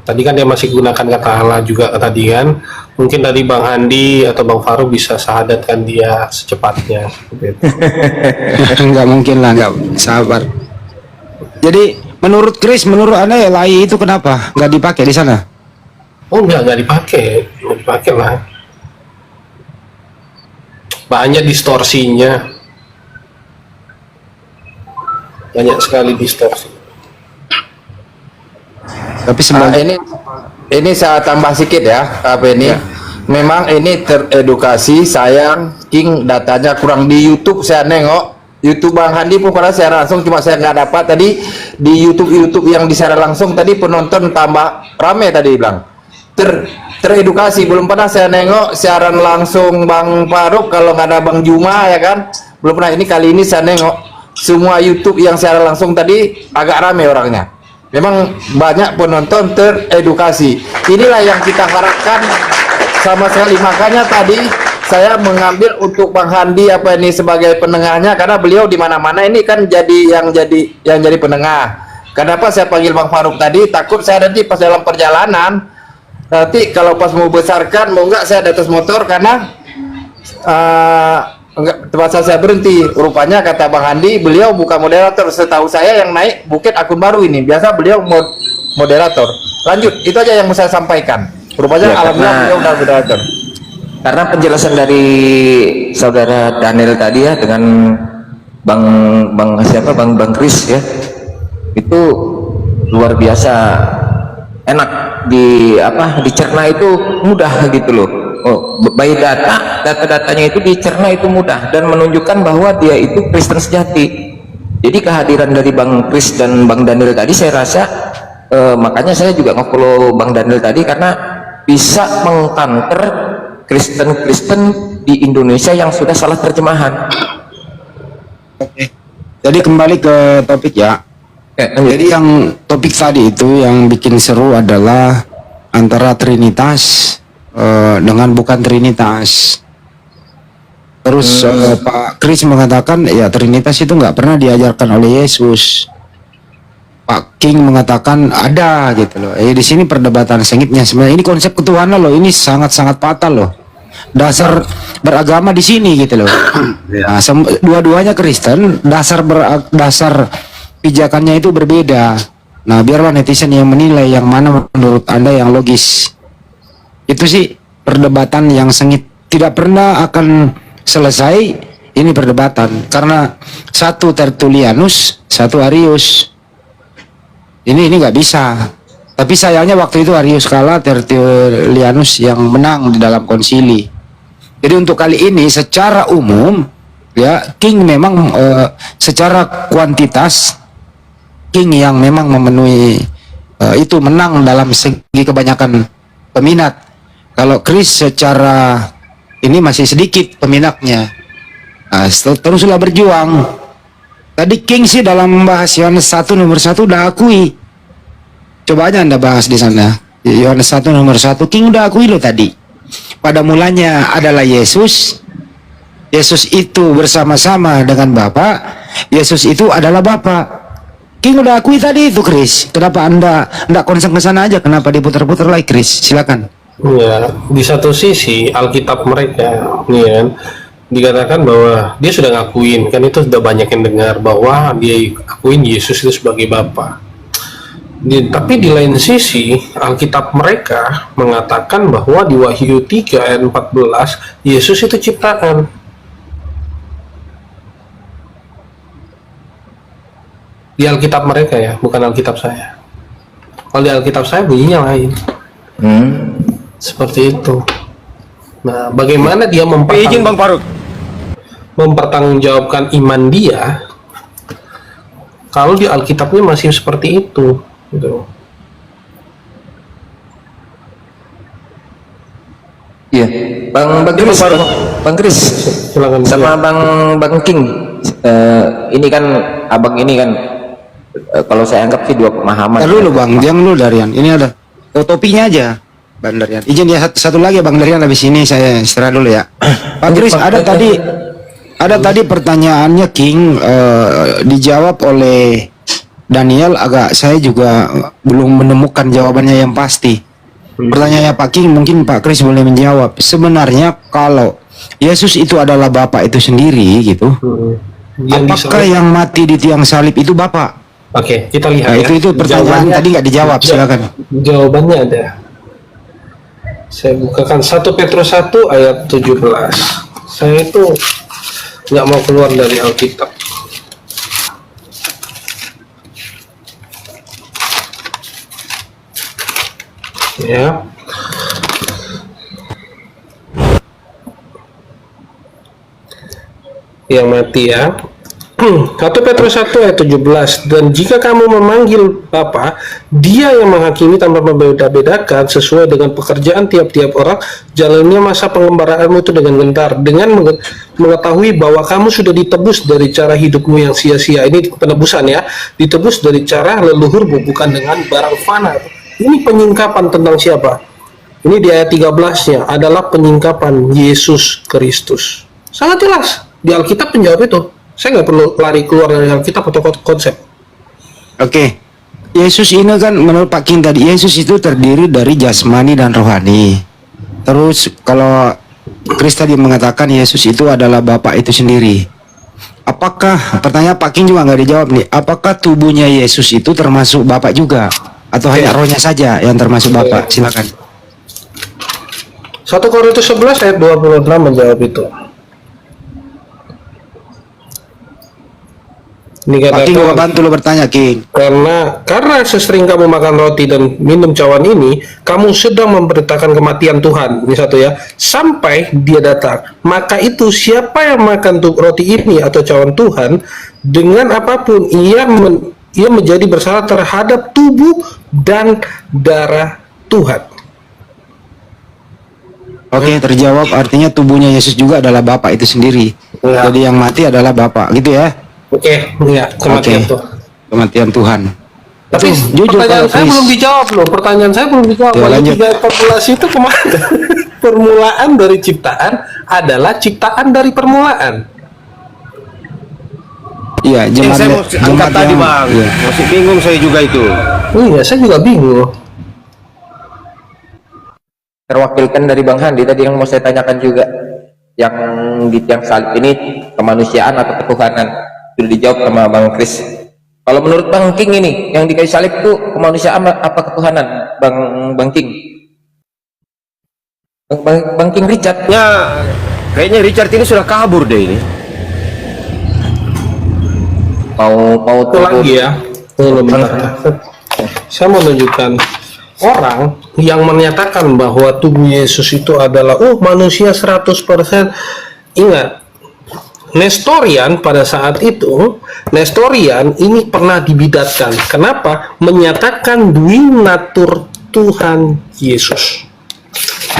Tadi kan dia masih gunakan kata Allah juga tadi kan. Mungkin tadi Bang Handi atau Bang Farouk bisa syahadatkan dia secepatnya. Nggak mungkin lah, nggak sabar. Jadi menurut Chris, menurut Anda ya lai itu kenapa nggak dipakai di sana? Oh nggak dipakai lah. Banyak distorsinya. Banyak sekali distorsi. Tapi sebenarnya ini saya tambah sedikit ya, Kak Benny. Memang ini teredukasi, sayang King datanya kurang di YouTube. Saya nengok YouTube Bang Handi pun pada secara langsung, cuma saya nggak dapat tadi di YouTube yang secara langsung tadi penonton tambah rame tadi bilang teredukasi. Belum pernah saya nengok siaran langsung Bang Farouk kalau nggak ada Bang Juma ya kan, belum pernah. Ini kali ini saya nengok semua YouTube yang secara langsung tadi agak rame orangnya. Memang banyak penonton teredukasi. Inilah yang kita harapkan sama sekali. Makanya tadi saya mengambil untuk Bang Handi sebagai penengahnya, karena beliau di mana-mana ini kan yang jadi penengah. Kenapa saya panggil Bang Farouk tadi? Takut saya nanti pas dalam perjalanan, nanti kalau pas mau besarkan mau nggak saya di atas motor karena enggak, terpaksa saya berhenti. Rupanya kata Bang Handi, beliau bukan moderator. Setahu saya yang naik Bukit akun baru ini. Biasa beliau moderator. Lanjut, itu aja yang mau saya sampaikan. Rupanya Ya, alhamdulillah beliau udah moderator. Karena penjelasan dari saudara Daniel tadi ya dengan Bang Kris ya, itu luar biasa enak dicerna, itu mudah gitu loh. Oh, by data-datanya itu dicerna itu mudah dan menunjukkan bahwa dia itu Kristen sejati. Jadi kehadiran dari Bang Kris dan Bang Daniel tadi saya rasa makanya saya juga nge-follow Bang Daniel tadi, karena bisa mengkanter Kristen di Indonesia yang sudah salah terjemahan. Oke. Jadi kembali ke topik ya. Jadi yang topik tadi itu yang bikin seru adalah antara Trinitas dengan bukan Trinitas. Terus Pak Kris mengatakan ya Trinitas itu nggak pernah diajarkan oleh Yesus. Pak King mengatakan ada gitu loh. Di sini perdebatan sengitnya sebenarnya. Ini konsep ketuhanan loh. Ini sangat-sangat fatal loh. Dasar beragama di sini gitu loh. Nah, dua-duanya Kristen, dasar pijakannya itu berbeda. Nah, biarlah netizen yang menilai yang mana menurut Anda yang logis. Itu sih perdebatan yang sengit, tidak pernah akan selesai ini perdebatan karena satu Tertullianus, satu Arius. Ini nggak bisa. Tapi sayangnya waktu itu Arius kalah, Tertullianus yang menang di dalam konsili. Jadi untuk kali ini secara umum ya King memang secara kuantitas King yang memang memenuhi itu menang dalam segi kebanyakan peminat. Kalau Chris secara ini masih sedikit peminatnya. Nah, teruslah berjuang. Tadi King sih dalam membahas Yohanes 1 nomor 1 udah akui. Coba aja Anda bahas di sana. Yohanes 1 nomor 1 King udah akui loh tadi. Pada mulanya adalah Yesus. Yesus itu bersama-sama dengan Bapa. Yesus itu adalah Bapa. King udah akui tadi itu, Chris. Kenapa Anda enggak konsen ke sana aja? Kenapa diputar-putar lagi, Chris? Silakan. Ya, di satu sisi Alkitab mereka, nih kan, dikatakan bahwa dia sudah ngakuin, kan itu sudah banyak yang dengar bahwa dia akuin Yesus itu sebagai Bapa. Tapi di lain sisi Alkitab mereka mengatakan bahwa di Wahyu 3 ayat 14 Yesus itu ciptaan. Di Alkitab mereka ya, bukan Alkitab saya. Kalau di Alkitab saya bunyinya lain. Seperti itu. Nah, bagaimana dia mempertanggungjawabkan iman dia kalau di Alkitabnya masih seperti itu, gitu. Iya, Bang Kris, Silakan. sama Bang King. Ini kan abang ini kan kalau saya anggap sih dua pemahaman. Dulu Bang, jangan dulu Darian. Ini ada topinya aja. Bang Darian, izin ya satu lagi Bang Darian, habis ini saya istirahat dulu ya. Bang Kris, ada tadi pertanyaannya King dijawab oleh Daniel, agak saya juga belum menemukan jawabannya yang pasti. Pertanyaannya Pak King, mungkin Pak Kris boleh menjawab. Sebenarnya kalau Yesus itu adalah Bapa itu sendiri gitu, apakah yang mati di tiang salib itu Bapa? Oke, kita lihat. Nah, ya. itu pertanyaan tadi nggak dijawab, silakan. Jawabannya ada. Saya bukakan 1 Petrus 1 ayat 17. Saya itu nggak mau keluar dari Alkitab. Ya. Yang mati ya. 1 Petrus 1 ayat 17, dan jika kamu memanggil Bapa, Dia yang menghakimi tanpa membeda-bedakan sesuai dengan pekerjaan tiap-tiap orang, jalannya masa pengembaraanmu itu dengan gentar, dengan mengetahui bahwa kamu sudah ditebus dari cara hidupmu yang sia-sia. Ini penebusan ya, ditebus dari cara leluhurmu, bukan dengan barang fana. Ini penyingkapan tentang siapa? Ini di ayat 13-nya adalah penyingkapan Yesus Kristus. Sangat jelas di Alkitab menjawab itu. Saya nggak perlu lari keluar dari Alkitab atau konsep. Oke. Yesus ini kan menurut Pak King tadi, Yesus itu terdiri dari jasmani dan rohani. Terus kalau Kris tadi mengatakan Yesus itu adalah Bapa itu sendiri. Apakah, pertanyaan Pak King juga nggak dijawab nih, apakah tubuhnya Yesus itu termasuk Bapa juga? Atau hanya rohnya saja yang termasuk Bapa? Silakan. 1 Korintus 11 ayat 26 menjawab itu. Pak King mau bantu lo bertanya, King. Karena sesering kamu makan roti dan minum cawan ini, kamu sedang memberitakan kematian Tuhan. Ini satu ya, sampai Dia datang. Maka itu siapa yang makan roti ini atau cawan Tuhan, dengan apapun ia menjadi bersalah terhadap tubuh dan darah Tuhan. Oke, terjawab. Artinya tubuhnya Yesus juga adalah Bapa itu sendiri. Ya. Jadi yang mati adalah Bapa, gitu ya? Oke, ya, kematian Tuhan. Kematian Tuhan. Tapi jujur, pertanyaan saya belum dijawab loh. Pertanyaan saya belum dijawab. Ya, lanjut. 3:14 itu kemana? permulaan dari ciptaan adalah ciptaan dari permulaan. Iya, Yang saya mau angkat tadi bang, iya. masih bingung saya juga itu. Iya, saya juga bingung. Terwakilkan dari Bang Handi tadi yang mau saya tanyakan juga, yang di tiang salib ini kemanusiaan atau ketuhanan, sudah dijawab sama Bang Kris. Kalau menurut Bang King ini yang di kayu salib itu kemanusiaan apa ketuhanan, Bang King? Bang King Richard. Ya, kayaknya Richard ini sudah kabur deh ini. Mau Itu lagi ya. Tunggu bentar. Saya mau menunjukkan orang yang menyatakan bahwa tubuh Yesus itu adalah manusia 100%. Ingat, Nestorian pada saat itu, Nestorian ini pernah dibidatkan. Kenapa? Menyatakan dui natur Tuhan Yesus.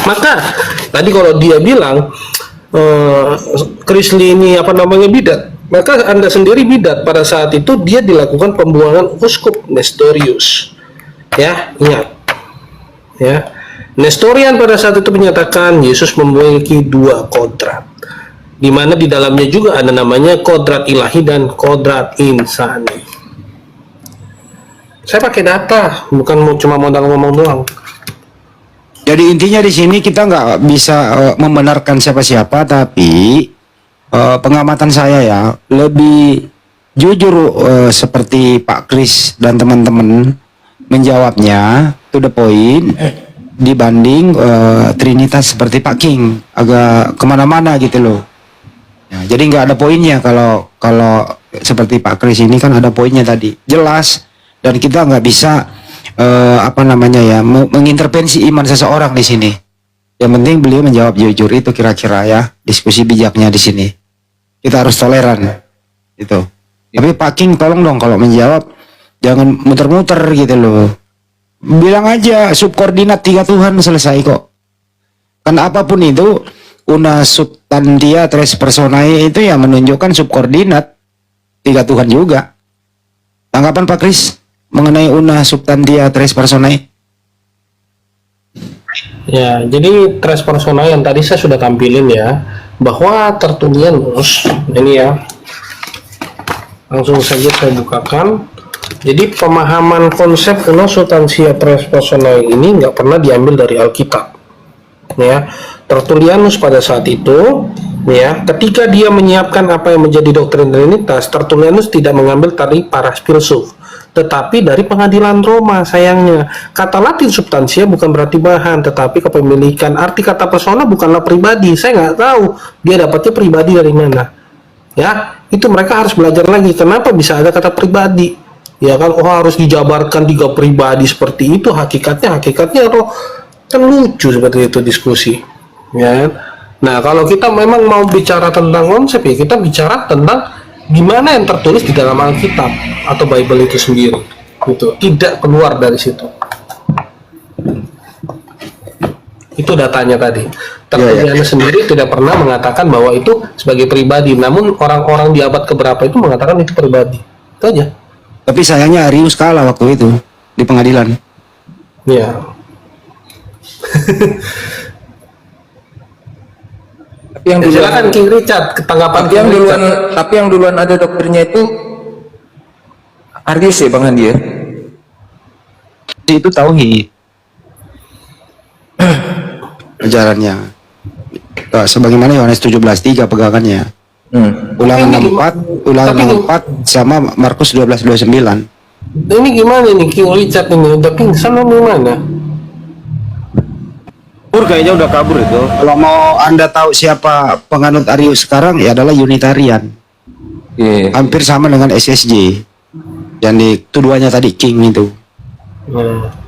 Maka tadi kalau dia bilang Krisli ini bidat, maka Anda sendiri bidat. Pada saat itu dia dilakukan pembuangan uskup Nestorius. Ya, ingat. Ya. Nestorian pada saat itu menyatakan Yesus memiliki 2 kodrat, di mana di dalamnya juga ada namanya kodrat ilahi dan kodrat insani. Saya pakai data, bukan cuma modal ngomong doang. Jadi intinya di sini kita nggak bisa membenarkan siapa-siapa, tapi pengamatan saya ya lebih jujur seperti Pak Kris dan teman-teman menjawabnya to the point dibanding Trinitas seperti Pak King agak kemana-mana gitu loh. Ya, jadi nggak ada poinnya kalau seperti Pak Kris ini kan ada poinnya tadi jelas, dan kita nggak bisa mengintervensi iman seseorang di sini. Yang penting beliau menjawab jujur, itu kira-kira ya diskusi bijaknya di sini. Kita harus toleran itu. Tapi Pak King tolong dong kalau menjawab jangan muter-muter gitu loh. Bilang aja subkoordinat 3 Tuhan, selesai kok. Kan apapun itu una substantia tres personae itu ya menunjukkan subkoordinat 3 Tuhan juga. Tanggapan Pak Kris mengenai una substantia tres personae? Ya, jadi tres personae yang tadi saya sudah tampilin ya, bahwa Tertullianus ini ya, langsung saja saya bukakan. Jadi pemahaman konsep una substantia tres personae ini nggak pernah diambil dari Alkitab. Ya, Tertullianus pada saat itu, ya, ketika dia menyiapkan apa yang menjadi doktrin Trinitas, Tertullianus tidak mengambil dari para filsuf, tetapi dari pengadilan Roma. Sayangnya, kata Latin substansia bukan berarti bahan, tetapi kepemilikan. Arti kata persona bukanlah pribadi. Saya nggak tahu dia dapatnya pribadi dari mana. Ya, itu mereka harus belajar lagi. Kenapa bisa ada kata pribadi? Ya kan, harus dijabarkan 3 pribadi seperti itu. Hakikatnya roh. Kan lucu seperti itu diskusi. Ya. Nah, kalau kita memang mau bicara tentang konsep, ya kita bicara tentang gimana yang tertulis di dalam Alkitab atau Bible itu sendiri, gitu. Tidak keluar dari situ. Itu datanya tadi. Tertullianus sendiri tidak pernah mengatakan bahwa itu sebagai pribadi, namun orang-orang di abad keberapa itu mengatakan itu pribadi. Itu aja. Tapi sayangnya Arius kalah waktu itu di pengadilan. Ya. Silakan King Richard, ketanggapan Tapi yang duluan ada dokternya itu Arius ya Bang Handi ya? Itu tauhid ajarannya. Sebagaimana Yohanes 17:3 pegangannya. Ulangan 4 sama Markus 12:29. Ini gimana nih King Richard ini? Udah pingsan atau gimana? Kayaknya udah kabur itu. Kalau mau Anda tahu siapa penganut Arius sekarang, ya adalah Unitarian. Hampir sama dengan SSJ. Yang tuduhannya tadi King itu.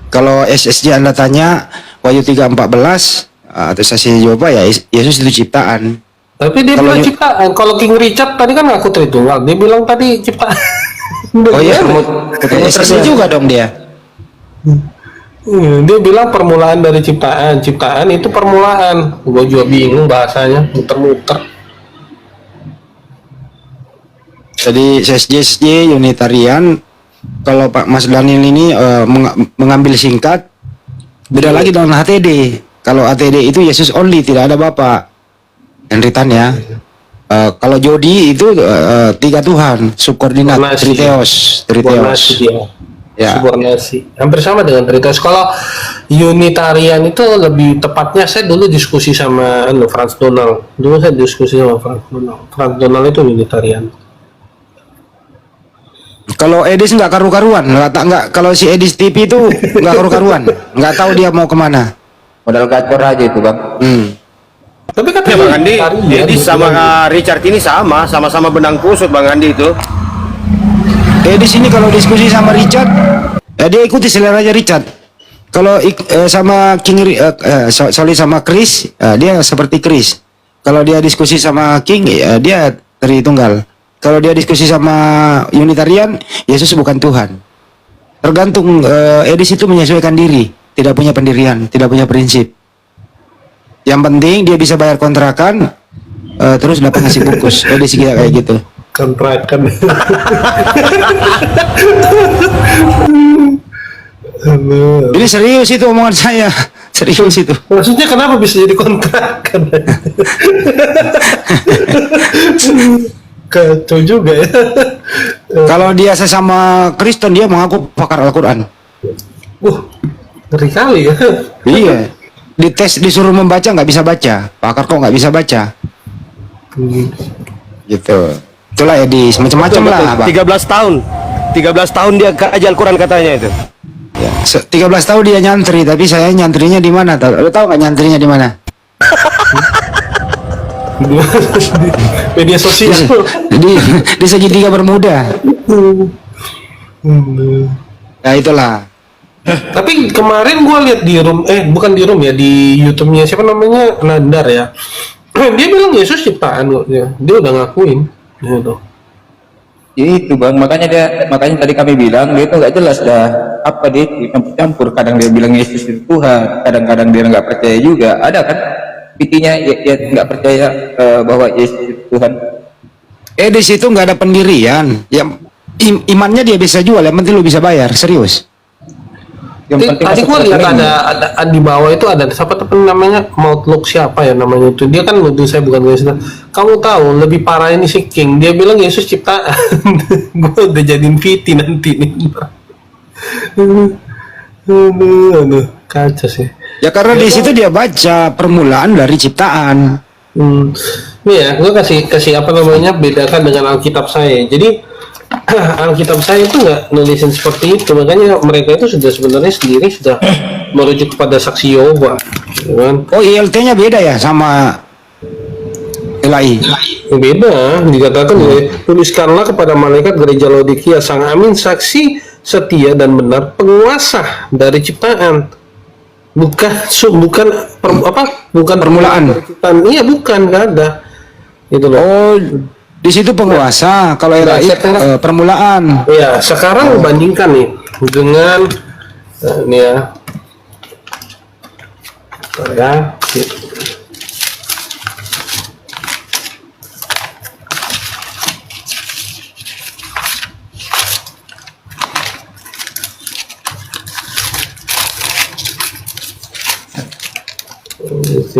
Kalau SSJ Anda tanya Wahyu 3:14, terus saya jawab ya Yesus itu ciptaan. Tapi dia bilang ciptaan. Kalau King Richard tadi kan aku Tritunggal, dia bilang tadi ciptaan. Oh iya, SSJ juga dong dia. Dia bilang permulaan dari ciptaan. Ciptaan itu permulaan. Gue juga bingung bahasanya, muter-muter. Jadi SSJ Unitarian, kalau Pak Mas Daniel ini mengambil singkat, beda lagi dengan HTD. Kalau ATD itu Yesus only, tidak ada Bapa. Henry Tan ya. Kalau Jody itu tiga Tuhan, subordinat, Triteos. Ya. Subordinasi. Hampir sama dengan Triteos. Kalau Unitarian itu lebih tepatnya, saya dulu diskusi sama Franz Donald. Dulu saya diskusi sama Franz Donald. Franz Donald itu Unitarian. Kalau Edis nggak karu-karuan, nggak. Kalau si Edis TV itu nggak karu-karuan, nggak tahu dia mau kemana. Modal gacor aja itu bang. Tapi kan Ya Bang Andi, jadi sama Richard ini sama-sama benang kusut Bang Andi itu. Edis ini kalau diskusi sama Richard, dia ikuti seleranya Richard. Kalau sama sama Chris, dia seperti Chris. Kalau dia diskusi sama King, dia Tritunggal. Kalau dia diskusi sama Unitarian, Yesus bukan Tuhan. Tergantung Edis itu menyesuaikan diri, tidak punya pendirian, tidak punya prinsip. Yang penting dia bisa bayar kontrakan, terus dapat ngasih bungkus. Edis kita kayak gitu. Kontrakan. Ini serius itu omongan saya, serius itu. Maksudnya kenapa bisa jadi kontrakan? Kacau juga ya. Kalau dia sesama Kristen, dia mengaku pakar Al-Quran. Ngeri kali ya. Iya. Dites, disuruh membaca nggak bisa baca. Pakar kok nggak bisa baca. Gitu. Itulah ya, di macam-macam lah. 13 tahun dia kaji Al-Quran katanya itu. Ya, 13 tahun dia nyantri, tapi saya nyantrinya di mana? Lo tahu nggak nyantrinya di mana? Media sosial. Di segitiga bermuda. Nah itulah. Tapi kemarin gua lihat di room, bukan di room ya, di YouTube-nya siapa namanya, Nandar ya. Dia bilang Yesus ciptaan kok ya. Dia udah ngakuin gitu. Itu bang, makanya tadi kami bilang dia itu nggak jelas dah apa dia campur-campur. Kadang dia bilang Yesus itu Tuhan, kadang-kadang dia nggak percaya juga. Ada kan pikinya ya nggak percaya bahwa Yesus itu Tuhan. Di situ nggak ada pendirian. Yang imannya dia bisa jual, yang penting lu bisa bayar, serius. Tadi gua lihat ada di bawah itu ada siapa temen namanya Outlook siapa ya namanya itu. Dia kan nuduh saya bukan Yesus. Kamu tahu lebih parah ini si King. Dia bilang Yesus ciptaan. Gua udah jadiin VT nanti nih. Aduh, kacau sih. Ya karena di situ dia baca permulaan dari ciptaan. Nih ya, gue kasih apa namanya, bedakan dengan Alkitab saya. Jadi Alkitab saya itu nggak nulisin seperti itu, makanya mereka itu sudah sebenarnya sendiri sudah merujuk kepada saksi Yehova, kan? Oh, ILT-nya beda ya sama LAI? Beda, dikatakan tuliskanlah kepada malaikat gereja Laodikia, sang amin, saksi setia dan benar, penguasa dari ciptaan. Bukan permulaan. Iya, bukan, nggak ada. Itu loh. Oh, di situ penguasa. Kalau LAI permulaan. Iya, sekarang bandingkan nih dengan ini ya.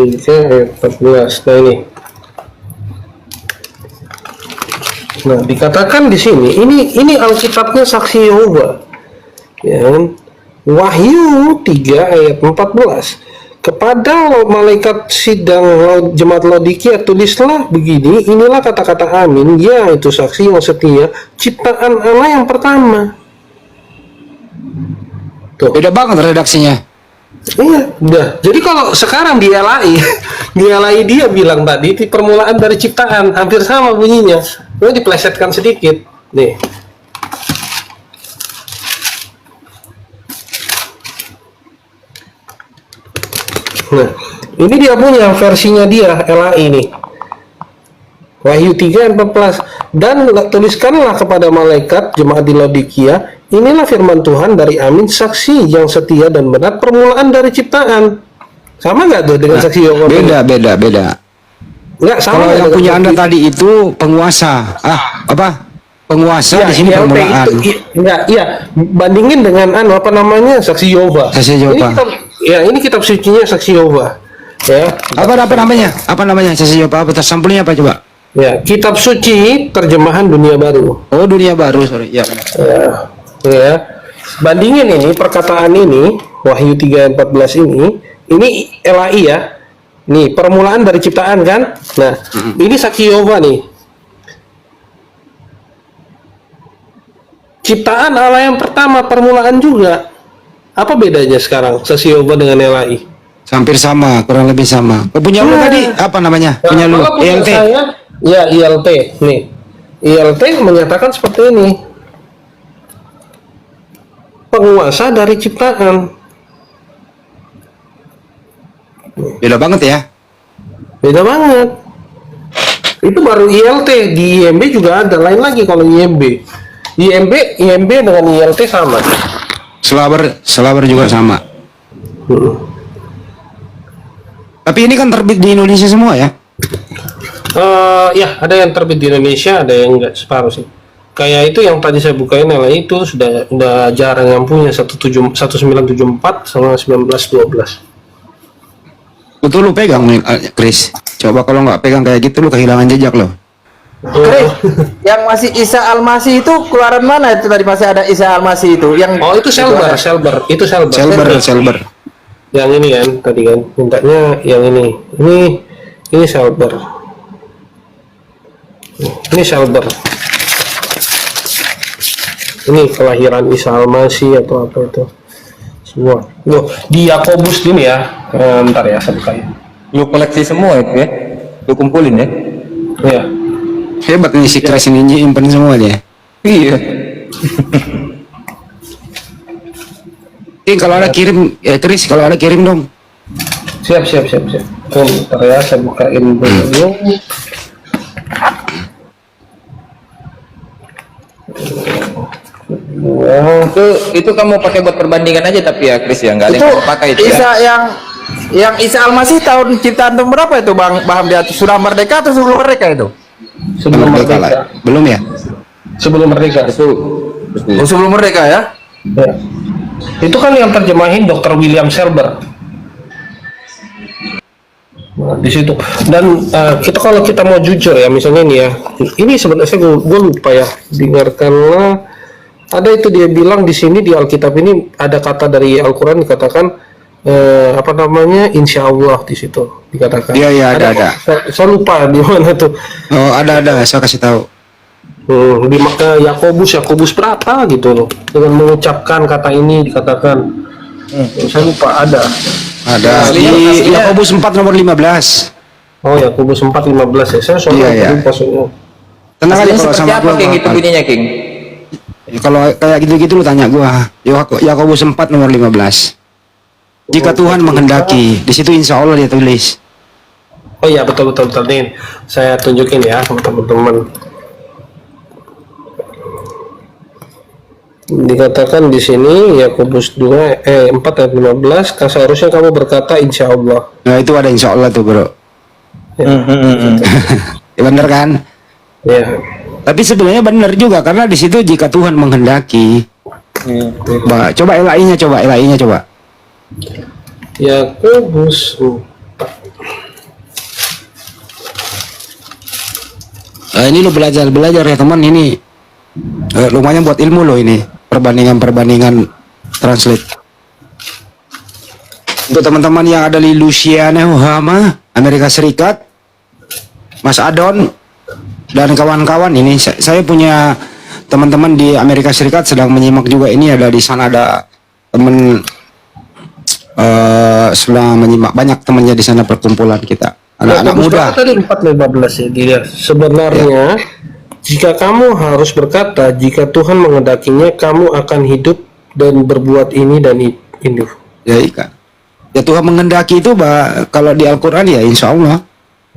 Ayat 14. Nah ini. Nah, dikatakan di sini, ini Alkitabnya saksi Yehova. Ya, Wahyu 3 ayat 14. Kepada malaikat sidang jemaat Laodikia tulislah begini, inilah kata-kata amin, yaitu saksi yang setia, ciptaan Allah yang pertama. Tuh. Beda banget redaksinya. Iya, udah. Jadi kalau sekarang di LAI, dia bilang tadi di permulaan dari ciptaan, hampir sama bunyinya. Ini diplesetkan sedikit. Nih. Nah, ini dia punya versinya dia LAI nih. Wahyu 3 ayat 14. Dan tuliskanlah kepada malaikat jemaat di Laodikia, inilah firman Tuhan dari amin, saksi yang setia dan benar, permulaan dari ciptaan. Sama nggak tuh dengan saksi Yehova? Beda. Enggak, sama. Kalau yang punya Anda tadi itu penguasa. Penguasa di sini permulaan. Iya, bandingin dengan apa namanya, saksi Yehova. Saksi Yehova. Ya, ini kitab sucinya Saksi Yehova. Ya. Apa namanya? Apa namanya? Sesi apa? Sampulnya apa coba? Ya, kitab suci terjemahan dunia baru. Oh, dunia baru, sorry. Ya. Ya. Bandingin ini perkataan ini Wahyu 3:14 ini LAI ya. Nih, permulaan dari ciptaan kan? Nah, ini Saksi Yehova nih. Ciptaan Allah yang pertama, permulaan juga. Apa bedanya sekarang Saksi Yehova dengan LAI? Hampir sama, kurang lebih sama. Punya lu tadi apa namanya? Punya lu Kalau punya ILT. saya, ya ILT. Nih, ILT menyatakan seperti ini. Penguasa dari ciptaan. Beda banget ya. Beda banget. Itu baru ILT. Di IMB juga ada lain lagi kalau IMB. IMB dengan ILT sama. Selabar juga sama. Tapi ini kan terbit di Indonesia semua ya? Ya, ada yang terbit di Indonesia, ada yang enggak, separuh sih. Kayak itu yang tadi saya bukain LAI itu sudah jarang yang punya 1974 sama 1912. Betul lu pegang nih, Chris. Coba kalau nggak pegang kayak gitu lu kehilangan jejak lo. Chris, yang masih Isa Al-Masih itu keluaran mana itu tadi masih ada Isa Al-Masih itu? Yang Oh, itu Selber. Itu Selber. Selber. Yang ini kan tadi kan mintanya yang ini. Ini Selber. Ini Selber. Ini kelahiran Isa Al-Masih atau apa itu. Semua. Loh, di Yakobus ini ya. Bentar ya, saya bukain. Lu koleksi semua itu ya? Lu kumpulin ya? Ya. Hebat nih si Chris ini nyimpen semua dia. Iya. Kalau ada kirim, Chris kalau ada kirim dong. Siap. Bentar ya, saya bukain dulu. Itu kamu pakai buat perbandingan aja tapi ya Chris ya, nggak ada itu yang kamu pakai itu Isa ya? yang Isa Al-Masih tahun ciptaan tahun berapa itu Bang Baham dia sudah merdeka atau sebelum merdeka itu? Sebelum Merdeka merdeka. lah. Belum ya? Sebelum merdeka. Oh, sebelum merdeka ya? Ya. Itu kan yang terjemahin Dr. William Selber. Nah, di situ. Dan kalau kita mau jujur ya, misalnya nih ya, ini sebenarnya gue lupa ya, dengarkanlah. Ada itu dia bilang di sini di Alkitab ini ada kata dari Al-Quran dikatakan apa namanya, insya Allah di situ dikatakan. Iya ada. Saya lupa di mana tuh. Oh ada saya kasih tahu. Di maka Yakobus berapa gitu loh, dengan mengucapkan kata ini dikatakan. Saya lupa ada Di Yakobus 4 nomor 15. Oh, Yakobus 4:15 ya. Saya soalnya Iya. lupa soalnya. Tenang aja kalau Seperti sama apa gua. King itu bunyinya King? Kalau kayak gitu-gitu lu tanya gua. Yakobus 4 nomor 15. Jika Tuhan menghendaki, di situ insya Allah dia tulis. Oh iya, betul nih. Saya tunjukin ya sama teman-teman. Dikatakan di sini Yakobus 4 ayat 15, seharusnya kamu berkata insya Allah. Nah itu ada insya Allah tuh bro. Ya, bener kan? Ya. Tapi sebenarnya benar juga karena di situ jika Tuhan menghendaki. Coba LAI-nya coba. Yakobus 4. Ini lo belajar ya teman ini. Lumayan buat ilmu lo ini perbandingan translate. Untuk teman-teman yang ada di Louisiana, Oklahoma, Amerika Serikat, Mas Adon dan kawan-kawan ini, saya punya teman-teman di Amerika Serikat sedang menyimak juga ini, ada di sana ada teman sedang menyimak, banyak temannya di sana perkumpulan kita anak-anak muda. Tadi 4:15 ya dia. Sebenarnya jika kamu harus berkata, jika Tuhan menghendakinya, kamu akan hidup dan berbuat ini dan itu. Ya ikan. Ya Tuhan menghendaki itu kalau di Al-Quran ya insya Allah.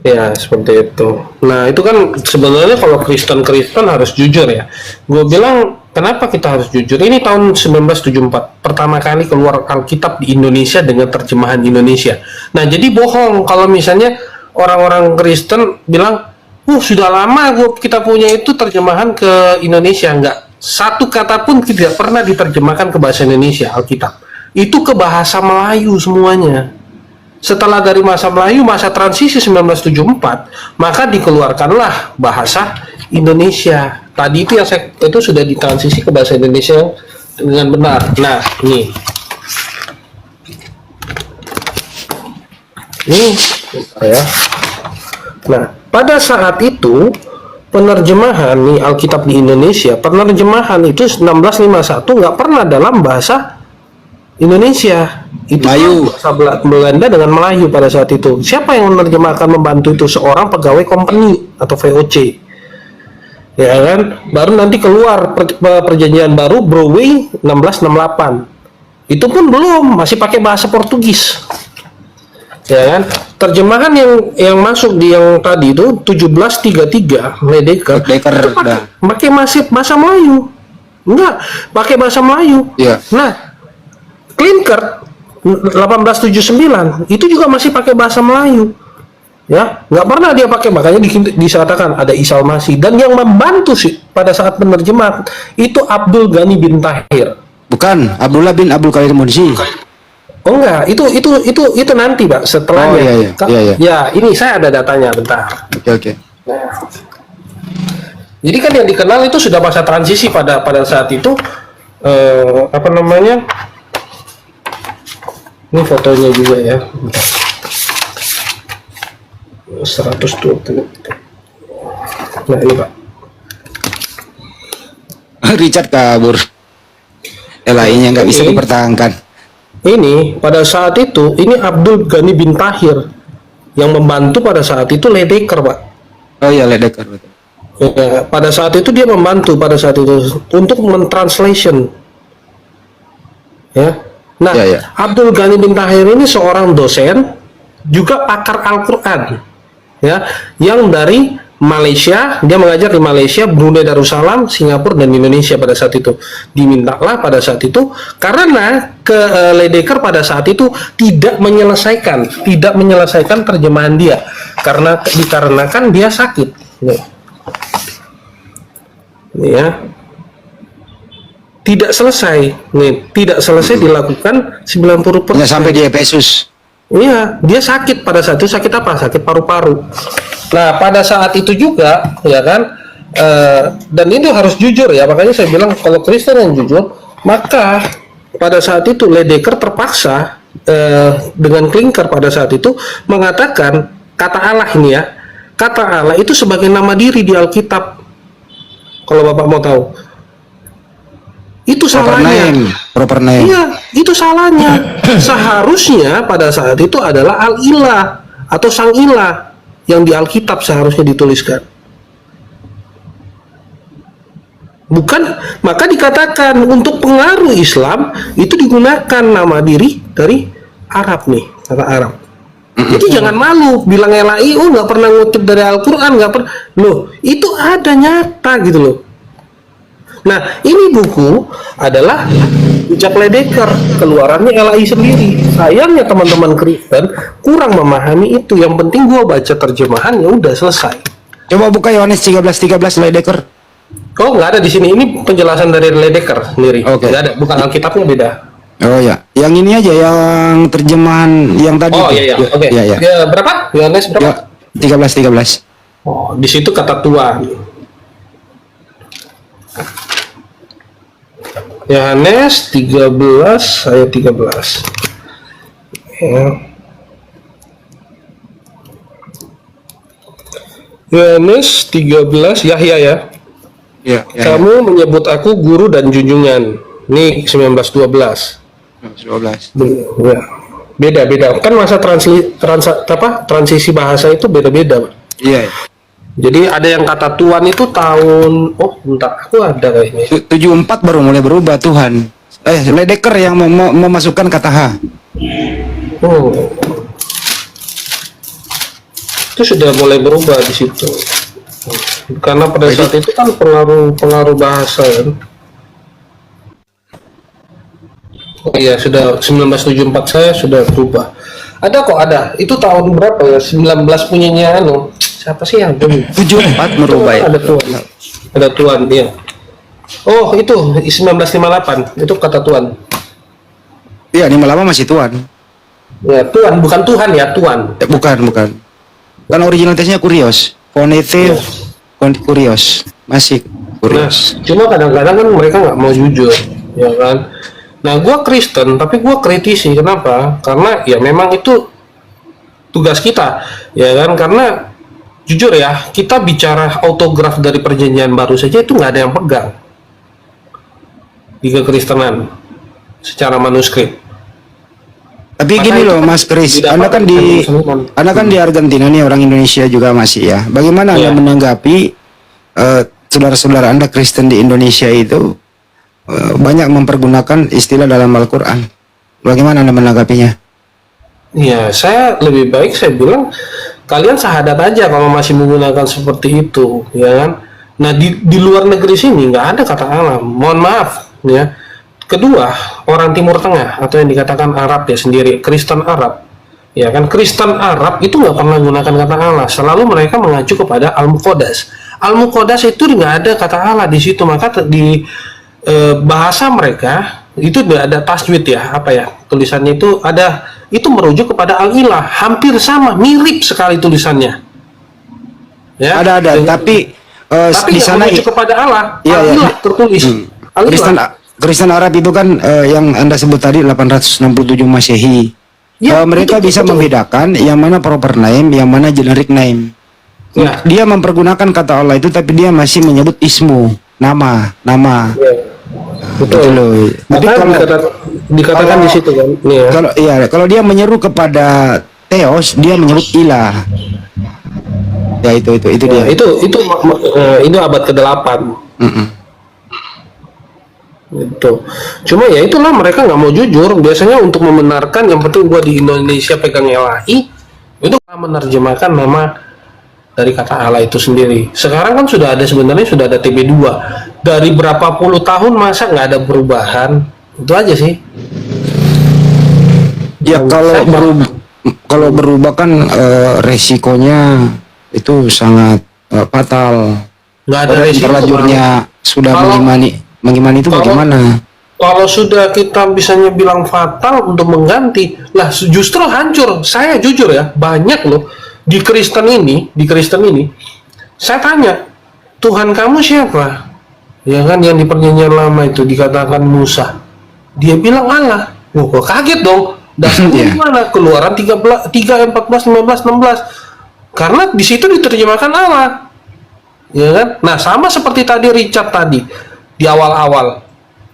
Ya seperti itu. Nah itu kan sebenarnya kalau Kristen harus jujur ya. Gue bilang kenapa kita harus jujur. Ini tahun 1974 pertama kali keluar Alkitab di Indonesia dengan terjemahan Indonesia. Nah jadi bohong kalau misalnya orang-orang Kristen bilang, sudah lama kita punya itu terjemahan ke Indonesia. Enggak, satu kata pun tidak pernah diterjemahkan ke bahasa Indonesia Alkitab. itu ke bahasa Melayu semuanya. Setelah dari masa Melayu, masa transisi 1974, maka dikeluarkanlah bahasa Indonesia. Tadi itu yang itu sudah ditransisi ke bahasa Indonesia dengan benar. Nah, ini ya. Nah, pada saat itu penerjemahan nih Alkitab di Indonesia, penerjemahan itu 1651 nggak pernah dalam bahasa Indonesia. Itu Melayu. bahasa Belanda dengan Melayu pada saat itu. Siapa yang menerjemahkan membantu itu? Seorang pegawai company atau VOC. Ya kan? Baru nanti keluar perjanjian baru Broadway 1668. Itu pun belum, masih pakai bahasa Portugis. Ya kan? Terjemahan yang masuk di yang tadi itu 1733 Ledecker itu pakai masih bahasa Melayu. Enggak, pakai bahasa Melayu. Iya. Nah, Klinker 1879 itu juga masih pakai bahasa Melayu. Ya, nggak pernah dia pakai, makanya disatakan ada Isal Masih, dan yang membantu sih pada saat penerjemahan itu Abdul Ghani bin Tahir. Bukan, Abdullah bin Abdul Qadir Munsi. Oh enggak, itu nanti Pak, setelahnya. Oh, iya. Ya, ini saya ada datanya, bentar. Oke. Nah, jadi kan yang dikenal itu sudah masa transisi pada saat itu, apa namanya? Ini fotonya juga ya. 120. Nah, ini Pak. Richard kabur. LAI-nya nggak bisa dipertahankan. Ini pada saat itu, ini Abdul Ghani bin Tahir yang membantu pada saat itu Ledecker, Pak. Oh iya, Ledecker, betul. Ya, pada saat itu dia membantu pada saat itu untuk mentranslation. Ya. Nah, Ya. Abdul Ghani bin Tahir ini seorang dosen, juga pakar Al-Quran, ya, yang dari Malaysia. Dia mengajar di Malaysia, Brunei Darussalam, Singapura, dan Indonesia pada saat itu. Dimintalah pada saat itu karena Ledecker pada saat itu tidak menyelesaikan terjemahan dia dikarenakan dia sakit. Nih. Ya. Tidak selesai dilakukan 90%. Hanya sampai di Efesus. Iya, dia sakit pada saat itu. Sakit apa? Sakit paru-paru. Nah, pada saat itu juga, ya kan, dan ini harus jujur ya, makanya saya bilang kalau Kristen yang jujur, maka pada saat itu Ledecker terpaksa dengan Klinker pada saat itu mengatakan kata Allah ini ya, kata Allah itu sebagai nama diri di Alkitab. Kalau Bapak mau tahu. Itu salahnya. Proper name. Iya, itu salahnya. Seharusnya pada saat itu adalah Al-Ilah atau Sang Ilah yang di Alkitab seharusnya dituliskan. Bukan, maka dikatakan untuk pengaruh Islam itu digunakan nama diri dari Arab nih, kata Arab. Jadi jangan malu bilang LAI, nggak pernah ngutip dari Al-Quran, nggak pernah. Loh, itu ada nyata gitu loh. Nah, ini buku adalah Jejak Ledecker, keluarannya LAI sendiri. Sayangnya teman-teman Kristen kurang memahami itu. Yang penting gua baca terjemahan, ya udah selesai. Coba buka Yohanes 13:13 Ledecker. Oh, nggak ada di sini. Ini penjelasan dari Ledecker sendiri. Oke. Nggak ada, bukan Alkitabnya beda. Oh ya, yang ini aja yang terjemahan yang tadi. Oh iya, oke. Iya. Ya, berapa? Yohanes berapa? 13:13. Oh, di situ kata Tuhan. Yohanes 13 ayat 13. Ya. Yohanes 13 Yahya ya. Iya. Kamu menyebut aku guru dan junjungan. Ini 19:12. 12. Ya. Beda-beda. Kan masa transisi bahasa itu beda-beda, Pak. Iya. Jadi ada yang kata Tuhan itu tahun, bentar, aku ada kayaknya. 74 baru mulai berubah Tuhan. Ledecker yang memasukkan kata H. Itu sudah mulai berubah di situ. Karena pada saat itu kan pengaruh bahasa kan. Oh iya, sudah 1974 saya sudah berubah. Ada kok, ada. Itu tahun berapa ya? 19 punyanya siapa sih yang 74 merubah ya? Ada Tuhan, iya. Oh, itu 1958. Itu kata Tuhan. Iya, 58 masih Tuhan. Ya, Tuhan, bukan Tuhan ya, Tuhan. Bukan. Kan original tesnya Kurios. Fonete Kurios. Masih Nah, Kurios. cuma kadang-kadang kan mereka nggak mau jujur, ya kan. Nah, gua Kristen, tapi gua kritisi. Kenapa? Karena ya memang itu tugas kita, ya kan. Karena jujur ya, kita bicara autograf dari perjanjian baru saja itu nggak ada yang pegang di kekristenan secara manuskrip. Tapi Maka gini itu loh kan Mas Kris, didapat Anda kan dari seniman. Anda kan di Argentina nih, orang Indonesia juga masih ya. Bagaimana Anda Iya. menanggapi saudara-saudara Anda Kristen di Indonesia itu banyak mempergunakan istilah dalam Al-Quran? Bagaimana Anda menanggapinya? Ya, saya lebih baik saya bilang kalian sahadat aja kalau masih menggunakan seperti itu, ya kan. Nah, di luar negeri sini nggak ada kata Allah. Mohon maaf, ya. Kedua, orang Timur Tengah atau yang dikatakan Arab ya sendiri, Kristen Arab, ya kan. Kristen Arab itu nggak pernah menggunakan kata Allah. Selalu mereka mengacu kepada Al-Muqaddas. Al-Muqaddas itu nggak ada kata Allah di situ, maka di bahasa mereka itu tidak ada taswid ya, apa ya tulisannya itu ada, itu merujuk kepada Al-Ilah, hampir sama, mirip sekali tulisannya. Ya, Ada, dengan- tapi tapi di nggak sana merujuk kepada Allah. Iya, iya. Al-Ilah tertulis. Al-Ilah. Kristen Arab itu kan yang Anda sebut tadi 867 Masehi. Ya, Mereka betul, bisa betul. membedakan yang mana proper name, yang mana generic name. Ya. Dia mempergunakan kata Allah itu, tapi dia masih menyebut ismu, nama. Ya, betul. loh. Tapi Maka kalau dikatakan di situ kan. Ya. kalau dia menyeru kepada Theos, dia menyebut ilah. Ya itu dia. Ya, itu abad ke-8. Mm-mm. Itu. Cuma ya itulah, mereka nggak mau jujur. Biasanya untuk membenarkan, yang penting gua di Indonesia pegang LAI, itu menerjemahkan nama dari kata Allah itu sendiri. Sekarang kan sebenarnya sudah ada TB2. Dari berapa puluh tahun masa nggak ada perubahan? Itu aja sih. Ya kalau berubah kan resikonya itu sangat fatal. Nggak ada resiko. Terlanjurnya sudah Kalau- mengimani itu kalau- bagaimana? Kalau sudah kita bisanya bilang fatal untuk mengganti, lah justru hancur. Saya jujur ya, banyak loh di Kristen ini, saya tanya, Tuhan kamu siapa? Ya kan, yang di perjanjian lama itu dikatakan Musa. Dia bilang Allah. Wah, gua kaget dong. Dasarnya gimana? Keluaran 3, 14, 15, 16. Karena di situ diterjemahkan Allah. Ya kan? Nah, sama seperti tadi Richard tadi di awal-awal.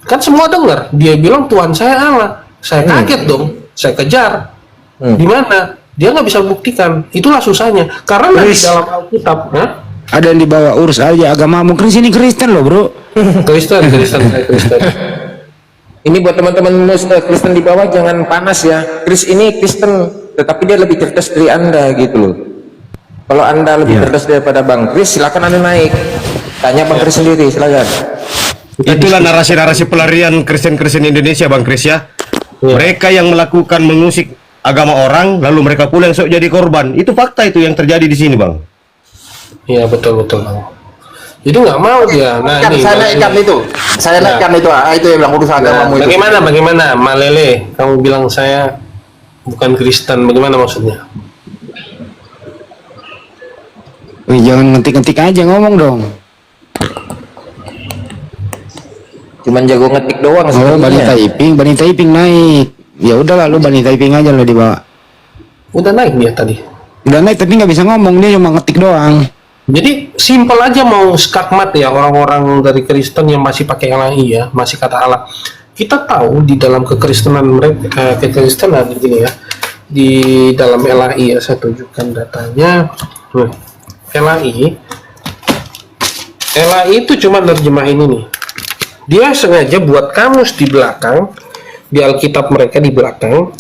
Kan semua dengar, dia bilang Tuhan saya Allah. Saya kaget dong, saya kejar. Di mana? Dia nggak bisa buktikan. Itulah susahnya. Karena di dalam Alkitab, Ada yang dibawa urus aja agama, mungkin sini Kristen loh bro. Kristen. Ini buat teman-teman Kristen di bawah, jangan panas ya. Ini Kristen, tetapi dia lebih cerdas dari Anda gitu loh. Kalau Anda lebih cerdas daripada Bang Kris, silakan Anda naik. Tanya Bang Kris sendiri, silakan. Itulah narasi-narasi pelarian Kristen-Kristen Indonesia, Bang Kris ya. Mereka yang melakukan mengusik agama orang, lalu mereka pula yang sok jadi korban. Itu fakta itu yang terjadi di sini, Bang. Iya, betul. Jadi nggak mau dia. Nah, ini Saya naikkan itu. Saya naikkan itu. Itu yang bilang urusan agamamu itu. bagaimana Malele? Kamu bilang saya bukan Kristen. Bagaimana maksudnya? Wih, jangan ngetik-ngetik aja, ngomong dong. Cuman jago ngetik doang Oh, Bani sebenarnya. Taiping naik. Ya udah lalu Bani Taiping aja lo dibawa. Udah naik dia tadi. Udah naik tapi nggak bisa ngomong, dia cuma ngetik doang. Jadi simpel aja mau skakmat ya orang-orang dari Kristen yang masih pakai LAI ya, masih kata Allah. Kita tahu di dalam kekristenan mereka, kekristenan begini ya, di dalam LAI ya, saya tunjukkan datanya. LAI itu cuma nerjemahin ini. Dia sengaja buat kamus di belakang, di Alkitab mereka di belakang,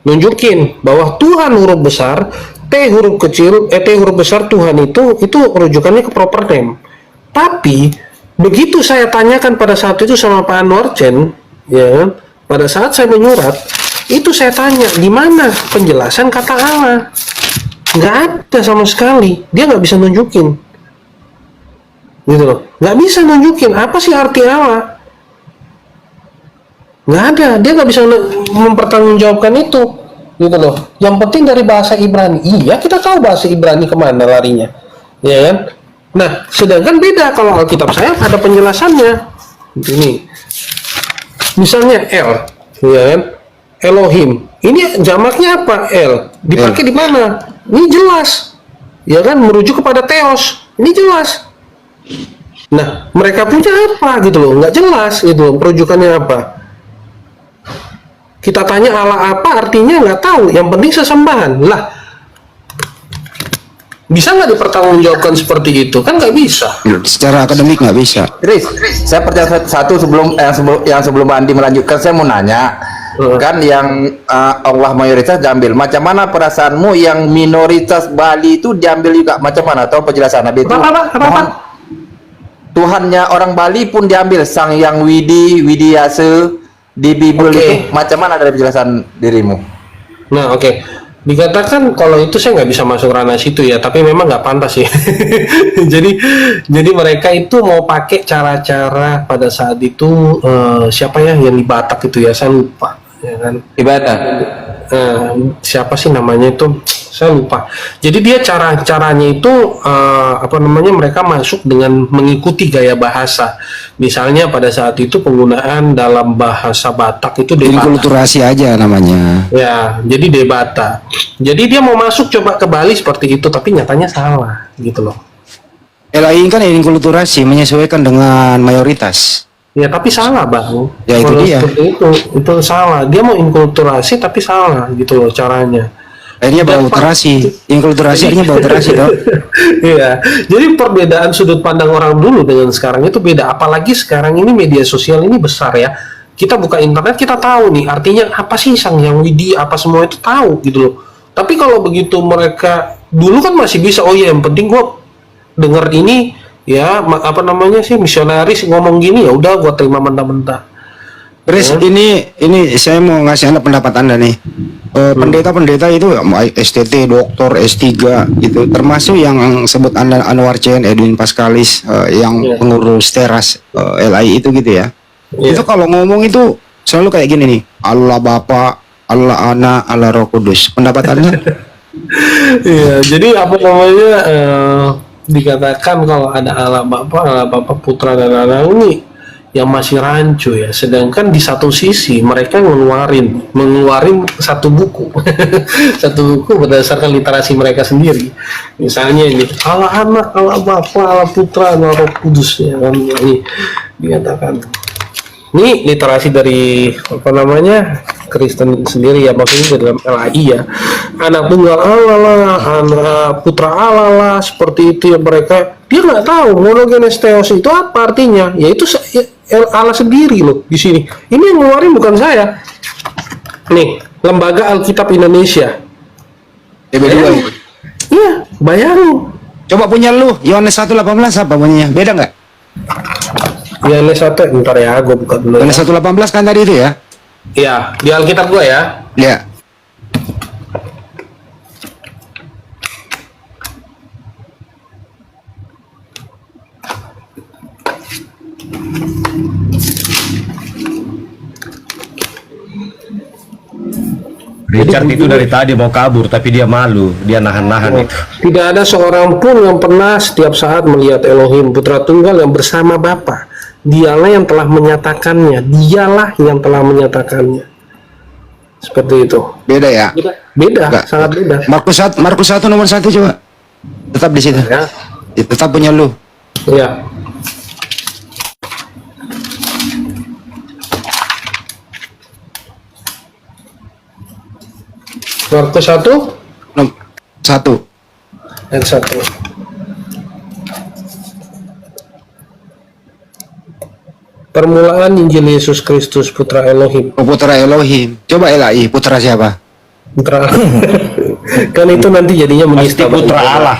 nunjukin bahwa Tuhan huruf besar, T huruf kecil, T huruf besar Tuhan itu rujukannya ke proper name. Tapi begitu saya tanyakan pada saat itu sama Pak Anwar Chen, ya kan, pada saat saya menyurat, itu saya tanya di mana penjelasan kata Allah. Nggak ada sama sekali, dia nggak bisa nunjukin, gitu loh, nggak bisa nunjukin apa sih arti Allah. Nggak ada, dia nggak bisa mempertanggungjawabkan itu, gitu loh. Yang penting dari bahasa Ibrani, iya kita tahu bahasa Ibrani kemana larinya, ya kan? Nah, sedangkan beda kalau Alkitab saya ada penjelasannya. Ini, misalnya El, ya kan? Elohim, ini jamaknya apa? El, dipakai di mana? Ini jelas, ya kan? Merujuk kepada Theos, ini jelas. Nah, mereka punya apa gitu loh? Nggak jelas gitu loh, perujukannya apa. Kita tanya Allah apa artinya nggak tahu, yang penting sesembahan lah. Bisa nggak dipertanggungjawabkan seperti itu? Kan nggak bisa. Secara akademik nggak bisa. Chris, saya percaya satu yang sebelum Andi melanjutkan, saya mau nanya. Kan yang Allah mayoritas diambil. Macam mana perasaanmu yang minoritas Bali itu diambil juga? Macam mana? Tahu penjelasan Nabi itu? Apa? Tuhannya orang Bali pun diambil, Sang Yang Widiyase di Bible itu. Macam mana dari penjelasan dirimu? Nah, oke. Dikatakan kalau itu saya nggak bisa masuk ranah situ ya, tapi memang nggak pantas sih. jadi mereka itu mau pakai cara-cara pada saat itu siapa ya yang di Batak itu ya, saya lupa, ya kan? Ibadah. Siapa sih namanya itu? Saya lupa. Jadi dia caranya itu mereka masuk dengan mengikuti gaya bahasa. Misalnya pada saat itu penggunaan dalam bahasa Batak itu debata. Inkulturasi aja namanya. Ya, jadi debata. Jadi dia mau masuk coba ke Bali seperti itu, tapi nyatanya salah gitu loh. LAI kan inkulturasi, menyesuaikan dengan mayoritas. Ya, tapi salah bang. Ya itu kalau dia. Itu salah. Dia mau inkulturasi tapi salah gitu loh caranya. Akhirnya bau terasi, inkulturasi akhirnya bau terasi toh. Iya, jadi perbedaan sudut pandang orang dulu dengan sekarang itu beda. Apalagi sekarang ini media sosial ini besar ya. Kita buka internet kita tahu nih artinya apa sih Sang Yang Widi, apa semua itu tahu gitu loh. Tapi kalau begitu mereka dulu kan masih bisa, oh ya yang penting gua denger ini ya misionaris ngomong gini ya udah gua terima mentah-mentah. Chris, ini saya mau ngasih anda pendapat anda nih. Pendeta-pendeta itu STT, doktor, S3 gitu, termasuk yang sebut anda Anwar Chen, Edwin Paskalis, yang pengurus teras LAI itu gitu ya. Itu kalau ngomong itu selalu kayak gini nih, Allah Bapa, Allah Anak, Allah Roh Kudus. Pendapat anda? Iya, jadi dikatakan kalau ada Allah Bapa, Putra dan Anak ini yang masih rancu ya, sedangkan di satu sisi mereka mengeluarin satu buku satu buku berdasarkan literasi mereka sendiri. Misalnya ini Allah Anak, Allah Bapa, Allah Putra, Allah Roh Kudus ya kan, ini dikatakan. Ini literasi dari Kristen sendiri ya, maksudnya dalam LAI ya, anak tunggal Allah lah, anak putra Allah lah, seperti itu ya. Mereka dia nggak tahu monogenes theos itu apa artinya, yaitu Allah sendiri loh di sini. Ini yang ngeluarin bukan saya. Nih, Lembaga Alkitab Indonesia. Iya, bayangin. Coba punya lu, Yohanes 1:18 apa bunyinya? Beda nggak? Yohanes 1, bentar ya, gue buka dulu. Yohanes 1:18 kan tadi itu ya? Iya, di Alkitab gue ya. Ya. Richard itu dari tadi mau kabur tapi dia malu, dia nahan-nahan itu. Tidak ada seorang pun yang pernah setiap saat melihat Elohim Putra Tunggal yang bersama Bapa. Dialah yang telah menyatakannya. Dialah yang telah menyatakannya. Seperti itu. Beda ya? Beda, Enggak. sangat beda. Markus 1 nomor 1 coba. Tetap di situ. Ya. Tetap punya lu. Iya. Markus 1 1. ayat 1. Permulaan Injil Yesus Kristus Putra Elohim. Oh, Putra Elohim. Coba LAI, putra siapa? Putra. Kan itu nanti jadinya menista Putra Allah.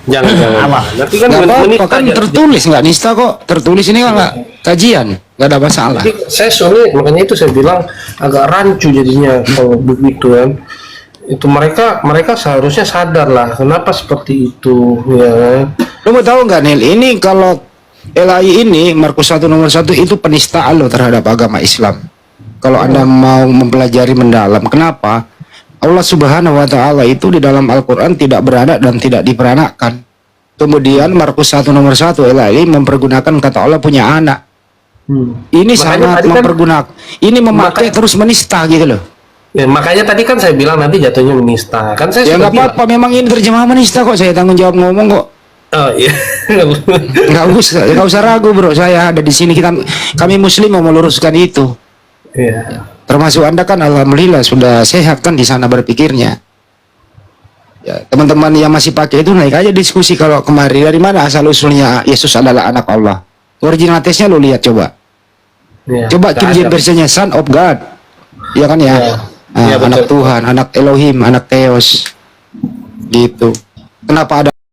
Jangan Allah. Nanti kan Nggak apa-apa, menista kan aja. tertulis, nggak nista kok. Tertulis ini kan nggak kajian, nggak ada masalah. Jadi saya soalnya makanya itu saya bilang agak rancu jadinya kalau begitu kan. Itu mereka seharusnya sadar lah kenapa seperti itu ya. Lu mau tahu nggak Nil? Ini kalau LAI ini Markus 1 nomor 1 itu penistaan lo terhadap agama Islam. Kalau Anda mau mempelajari mendalam, kenapa? Allah Subhanahu wa taala itu di dalam Al-Qur'an tidak beranak dan tidak diperanakan. Kemudian Markus 1 nomor 1 Eli mempergunakan kata Allah punya anak. Ini Makanya sangat tadi kan- mempergunakan. Ini memakai terus menista gitu loh. Ya, makanya tadi kan saya bilang nanti jatuhnya menista. Kan saya Ya sudah nggak apa-apa, memang ini terjemahan menista kok. Saya tanggung jawab ngomong kok. Oh iya. Nggak usah ragu bro. Saya ada di sini. Kami Muslim mau meluruskan itu. Iya. Termasuk Anda kan alhamdulillah sudah sehat kan di sana berpikirnya. Ya, teman-teman yang masih pakai itu naik aja diskusi kalau kemarin dari mana asal usulnya Yesus adalah anak Allah. Original tesnya lo lihat coba. Iya. Coba Nggak King James ada. versinya Son of God. Ya kan ya. Iya. Nah, Iya, betul. anak Tuhan, anak Elohim, anak Theos. Gitu. Kenapa ada